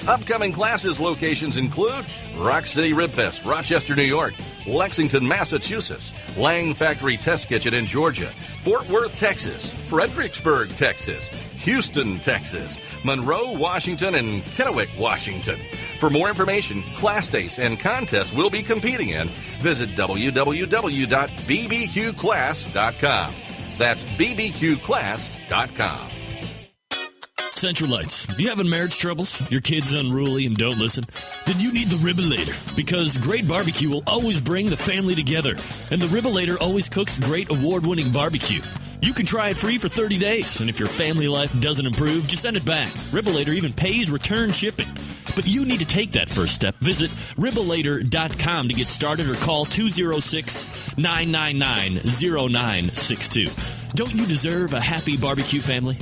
Upcoming classes locations include Rock City Rib Fest, Rochester, New York, Lexington, Massachusetts, Lang Factory Test Kitchen in Georgia, Fort Worth, Texas, Fredericksburg, Texas, Houston, Texas, Monroe, Washington, and Kennewick, Washington. For more information, class dates, and contests we'll be competing in, visit www.bbqclass.com. That's bbqclass.com. Centralites, you having marriage troubles? Your kid's unruly and don't listen? Then you need the Ribolator, because great barbecue will always bring the family together. And the Ribolator always cooks great award-winning barbecue. You can try it free for 30 days, and if your family life doesn't improve, just send it back. Ribolator even pays return shipping. But you need to take that first step. Visit Ribolator.com to get started or call 206-999-0962. Don't you deserve a happy barbecue family?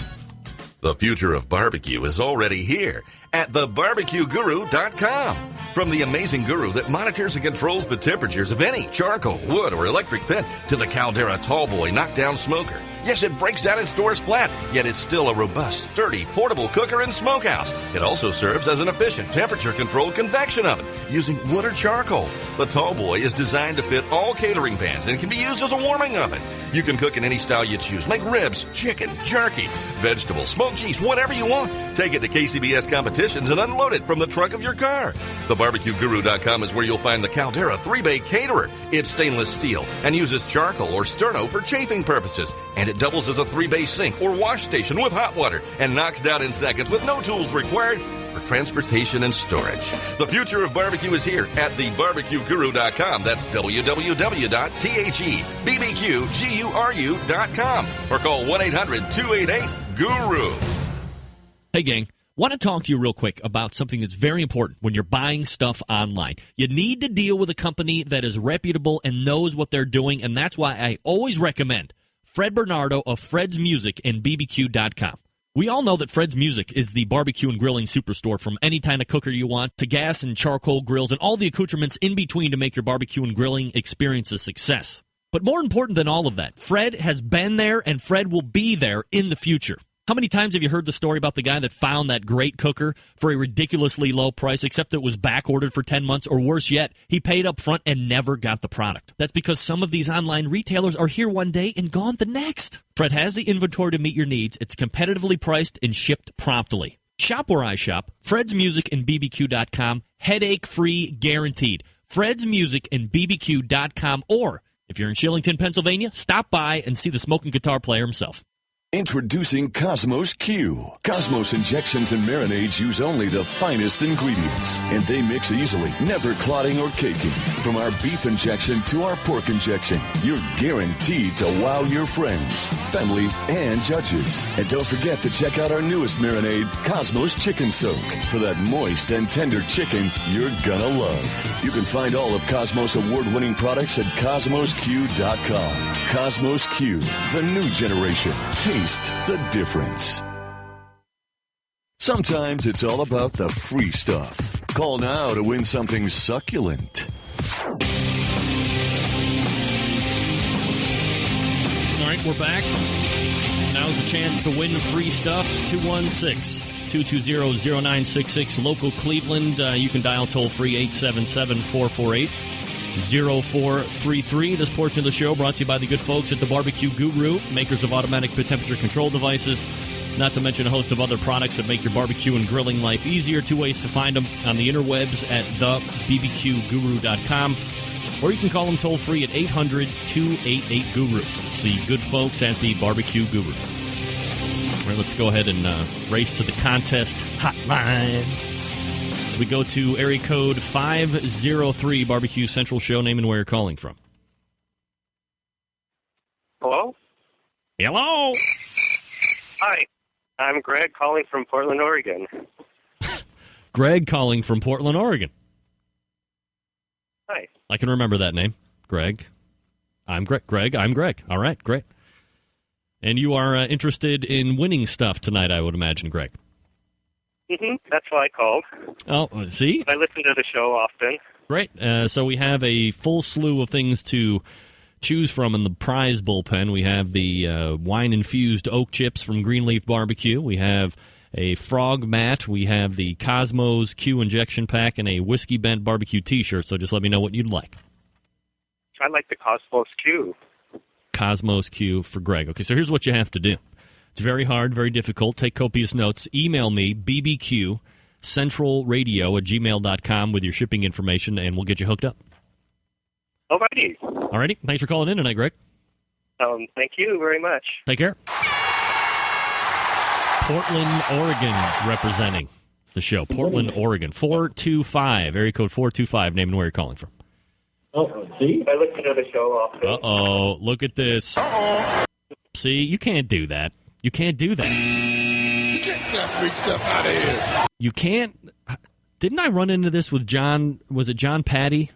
The future of barbecue is already here at thebarbecueguru.com. From the amazing guru that monitors and controls the temperatures of any charcoal, wood, or electric pit to the Caldera Tallboy knockdown smoker. Yes, it breaks down and stores flat, yet it's still a robust, sturdy, portable cooker and smokehouse. It also serves as an efficient temperature-controlled convection oven using wood or charcoal. The Tallboy is designed to fit all catering pans and can be used as a warming oven. You can cook in any style you choose. Make ribs, chicken, jerky, vegetables, smoked cheese, whatever you want. Take it to KCBS competitions and unload it from the trunk of your car. TheBarbecueGuru.com is where you'll find the Caldera 3-Bay Caterer. It's stainless steel and uses charcoal or sterno for chafing purposes. And it doubles as a 3-bay sink or wash station with hot water and knocks down in seconds with no tools required for transportation and storage. The future of barbecue is here at thebarbecueguru.com. That's www.thebbqguru.com or call 1-800-288-GURU. Hey, gang. Want to talk to you real quick about something that's very important when you're buying stuff online. You need to deal with a company that is reputable and knows what they're doing, and that's why I always recommend Fred Bernardo of Fred's Music and BBQ.com. We all know that Fred's Music is the barbecue and grilling superstore, from any kind of cooker you want to gas and charcoal grills and all the accoutrements in between to make your barbecue and grilling experience a success. But more important than all of that, Fred has been there and Fred will be there in the future. How many times have you heard the story about the guy that found that great cooker for a ridiculously low price, except it was back ordered for 10 months, or worse yet, he paid up front and never got the product? That's because some of these online retailers are here one day and gone the next. Fred has the inventory to meet your needs. It's competitively priced and shipped promptly. Shop where I shop. Fred's Music and BBQ.com. Headache-free guaranteed. Fred's Music and BBQ.com. Or, if you're in Shillington, Pennsylvania, stop by and see the smoking guitar player himself. Introducing Cosmos Q. Cosmos injections and marinades use only the finest ingredients, and they mix easily, never clotting or caking. From our beef injection to our pork injection, you're guaranteed to wow your friends, family, and judges. And don't forget to check out our newest marinade, Cosmos Chicken Soak, for that moist and tender chicken you're gonna love. You can find all of Cosmos award-winning products at CosmosQ.com. Cosmos Q, the new generation. Taste the difference. Sometimes it's all about the free stuff. Call now to win something succulent. All right, we're back. Now's the chance to win free stuff. 216-220-0966. Local Cleveland. You can dial toll-free 877-448-0433. This portion of the show brought to you by the good folks at the Barbecue Guru, makers of automatic temperature control devices, not to mention a host of other products that make your barbecue and grilling life easier. Two ways to find them on the interwebs at thebbqguru.com, or you can call them toll-free at 800-288-GURU. It's the good folks at the Barbecue Guru. All right, let's go ahead and race to the contest hotline. So we go to area code 503, Barbecue Central Show. Name and where you're calling from. Hello? Hello? Hi. I'm Greg calling from Portland, Oregon. Greg calling from Portland, Oregon. Hi. I can remember that name. Greg. I'm Greg. Greg, I'm Greg. All right, great. And you are interested in winning stuff tonight, I would imagine, Greg. That's why I called. Oh, see? I listen to the show often. Great. So we have a full slew of things to choose from in the prize bullpen. We have the wine-infused oak chips from Greenleaf Barbecue. We have a frog mat. We have the Cosmos Q injection pack and a Whiskey Bent barbecue T-shirt. So just let me know what you'd like. I like the Cosmos Q. Cosmos Q for Greg. Okay, so here's what you have to do. It's very hard, very difficult. Take copious notes. Email me, bbqcentralradio@gmail.com with your shipping information, and we'll get you hooked up. Alrighty. Alrighty. Thanks for calling in tonight, Greg. Thank you very much. Take care. Portland, Oregon, representing the show. Portland, Oregon. 425, area code 425, name and where you're calling from. Oh, see? I listen to the show often. Uh-oh. Look at this. Uh-oh. See, you can't do that. You can't do that. Get that free stuff out of here. You can't. Didn't I run into this with John? Was it John Patty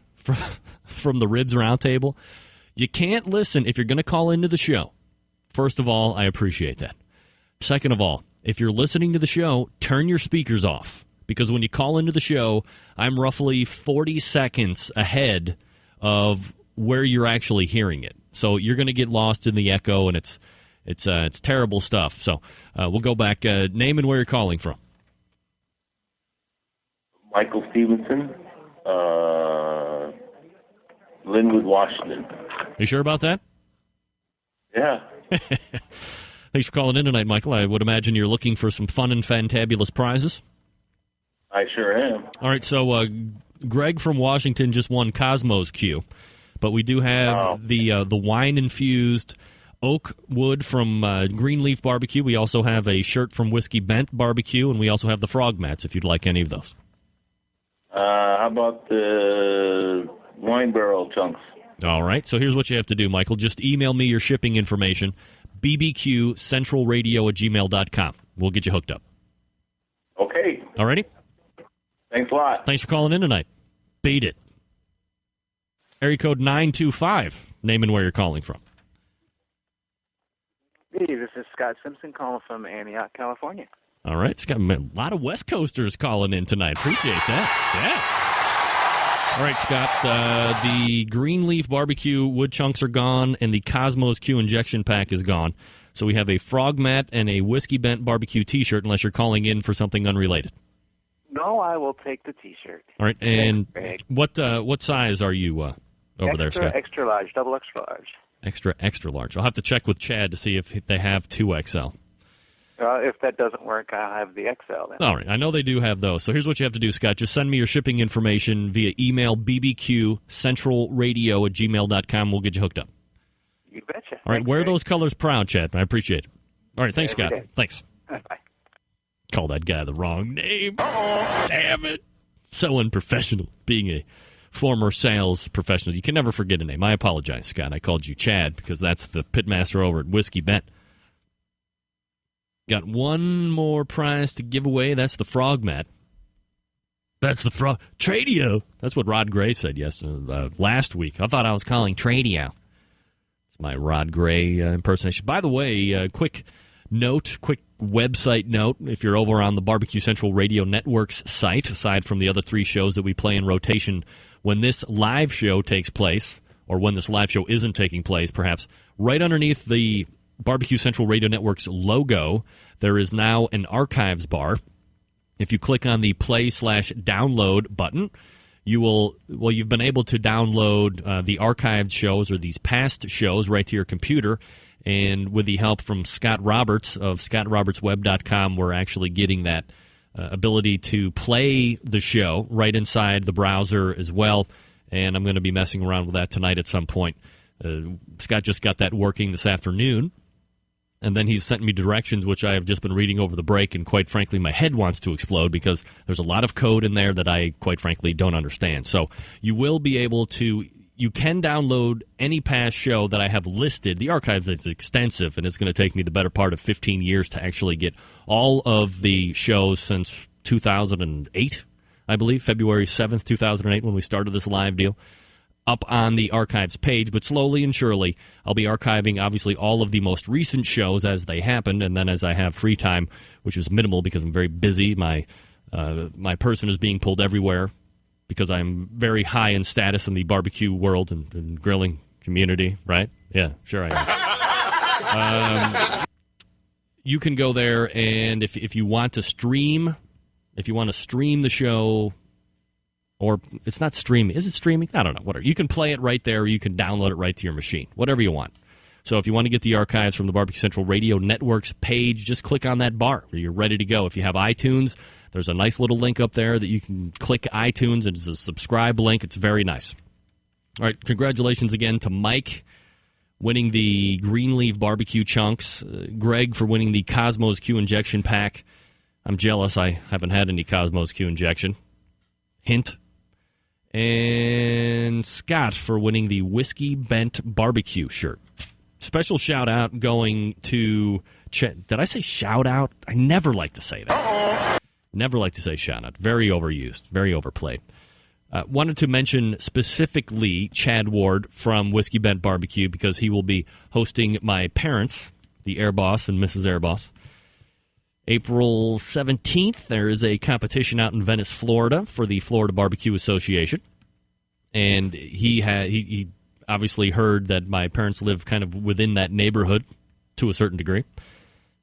from the Ribs Roundtable? You can't listen if you're going to call into the show. First of all, I appreciate that. Second of all, if you're listening to the show, turn your speakers off. Because when you call into the show, I'm roughly 40 seconds ahead of where you're actually hearing it. So you're going to get lost in the echo, and it's terrible stuff. So we'll go back. Name and where you're calling from. Michael Stevenson, Linwood, Washington. You sure about that? Yeah. Thanks for calling in tonight, Michael. I would imagine you're looking for some fun and fantabulous prizes. I sure am. All right, so Greg from Washington just won Cosmos Q, but we do have the wine-infused oak wood from Greenleaf Barbecue. We also have a shirt from Whiskey Bent Barbecue, and we also have the frog mats if you'd like any of those. How about the wine barrel chunks? All right, so here's what you have to do, Michael. Just email me your shipping information, bbqcentralradio@gmail.com. We'll get you hooked up. Okay. All righty? Thanks a lot. Thanks for calling in tonight. Beat it. Area code 925. Name and where you're calling from. Hey, this is Scott Simpson calling from Antioch, California. All right. It's got a lot of West Coasters calling in tonight. Appreciate that. Yeah. All right, Scott, the Greenleaf Barbecue wood chunks are gone, and the Cosmos Q injection pack is gone. So we have a Frog Mat and a Whiskey Bent Barbecue T-shirt, unless you're calling in for something unrelated. No, I will take the T-shirt. All right, and what size are you over there, Scott? Extra large, double extra large. Extra large. I'll have to check with Chad to see if they have 2XL. If that doesn't work, I'll have the XL then. All right, I know they do have those. So here's what you have to do, Scott. Just send me your shipping information via email, bbqcentralradio@gmail.com. We'll get you hooked up. You betcha. All right, wear those colors proud, Chad. I appreciate it. All right, thanks, Scott. Thanks. Bye. Call that guy the wrong name. Damn it. So unprofessional, being a former sales professional. You can never forget a name. I apologize, Scott. I called you Chad because that's the pitmaster over at Whiskey Bent. Got one more prize to give away. That's the Frog Mat. That's the Frog... Tradio. That's what Rod Gray said last week. I thought I was calling Tradio. It's my Rod Gray impersonation. By the way, quick website note. If you're over on the Barbecue Central Radio Network's site, aside from the other 3 shows that we play in rotation, when this live show takes place, or when this live show isn't taking place, perhaps, right underneath the Barbecue Central Radio Network's logo, there is now an archives bar. If you click on the play/download button, you've been able to download the archived shows or these past shows right to your computer. And with the help from Scott Roberts of ScottRobertsWeb.com, we're actually getting that ability to play the show right inside the browser as well. And I'm going to be messing around with that tonight at some point. Scott just got that working this afternoon. And then he's sent me directions, which I have just been reading over the break, and quite frankly, my head wants to explode because there's a lot of code in there that I, quite frankly, don't understand. So you will be able to, you can download any past show that I have listed. The archive is extensive, and it's going to take me the better part of 15 years to actually get all of the shows since 2008, I believe, February 7th, 2008, when we started this live deal, up on the archives page. But slowly and surely, I'll be archiving, obviously, all of the most recent shows as they happen, and then as I have free time, which is minimal because I'm very busy, my person is being pulled everywhere because I'm very high in status in the barbecue world and grilling community, right? Yeah, sure I am. You can go there, and if you want to stream the show, or it's not streaming. Is it streaming? I don't know. Whatever. You can play it right there, or you can download it right to your machine. Whatever you want. So if you want to get the archives from the Barbecue Central Radio Network's page, just click on that bar. You're ready to go. If you have iTunes, there's a nice little link up there that you can click iTunes. It's a subscribe link. It's very nice. All right. Congratulations again to Mike winning the Greenleaf Barbecue Chunks. Greg for winning the Cosmos Q Injection Pack. I'm jealous. I haven't had any Cosmos Q Injection. Hint. And Scott for winning the Whiskey Bent Barbecue shirt. Special shout out going to did I say shout out? I never like to say that. Never like to say shout out. Very overused. Very overplayed. Wanted to mention specifically Chad Ward from Whiskey Bent Barbecue because he will be hosting my parents, the Air Boss and Mrs. Air Boss. April 17th, there is a competition out in Venice, Florida for the Florida Barbecue Association. And he obviously heard that my parents live kind of within that neighborhood to a certain degree.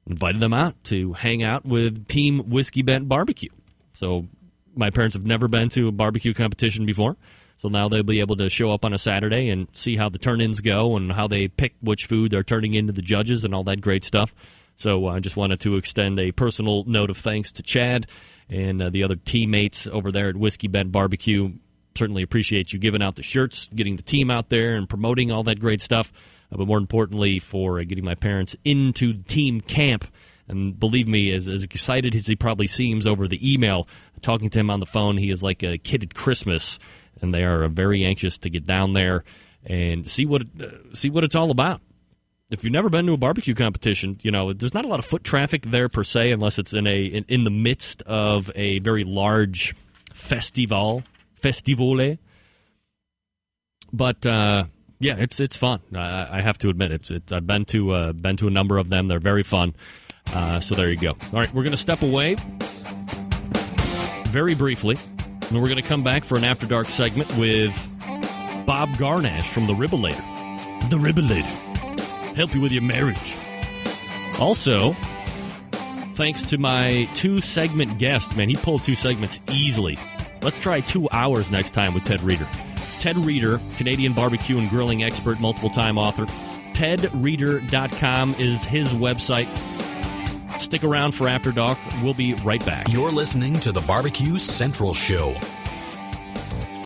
Invited them out to hang out with Team Whiskey Bent Barbecue. So my parents have never been to a barbecue competition before. So now they'll be able to show up on a Saturday and see how the turn-ins go and how they pick which food they're turning into the judges and all that great stuff. So I just wanted to extend a personal note of thanks to Chad and the other teammates over there at Whiskey Bent Barbecue. Certainly appreciate you giving out the shirts, getting the team out there, and promoting all that great stuff. But more importantly, for getting my parents into team camp. And believe me, as excited as he probably seems over the email, talking to him on the phone, he is like a kid at Christmas. And they are very anxious to get down there and see what it's all about. If you've never been to a barbecue competition, you know, there's not a lot of foot traffic there per se, unless it's in the midst of a very large festivale. But yeah, it's fun. I have to admit, I've been to a number of them. They're very fun. So there you go. All right, we're going to step away very briefly. And we're going to come back for an After Dark segment with Bob Garnash from The Ribbulator. The Ribbulator. Help you with your marriage. Also, thanks to my 2-segment guest, man, he pulled 2 segments easily. Let's try 2 hours next time with Ted Reeder. Ted Reeder, Canadian barbecue and grilling expert, multiple-time author. TedReeder.com is his website. Stick around for After Dark. We'll be right back. You're listening to the Barbecue Central Show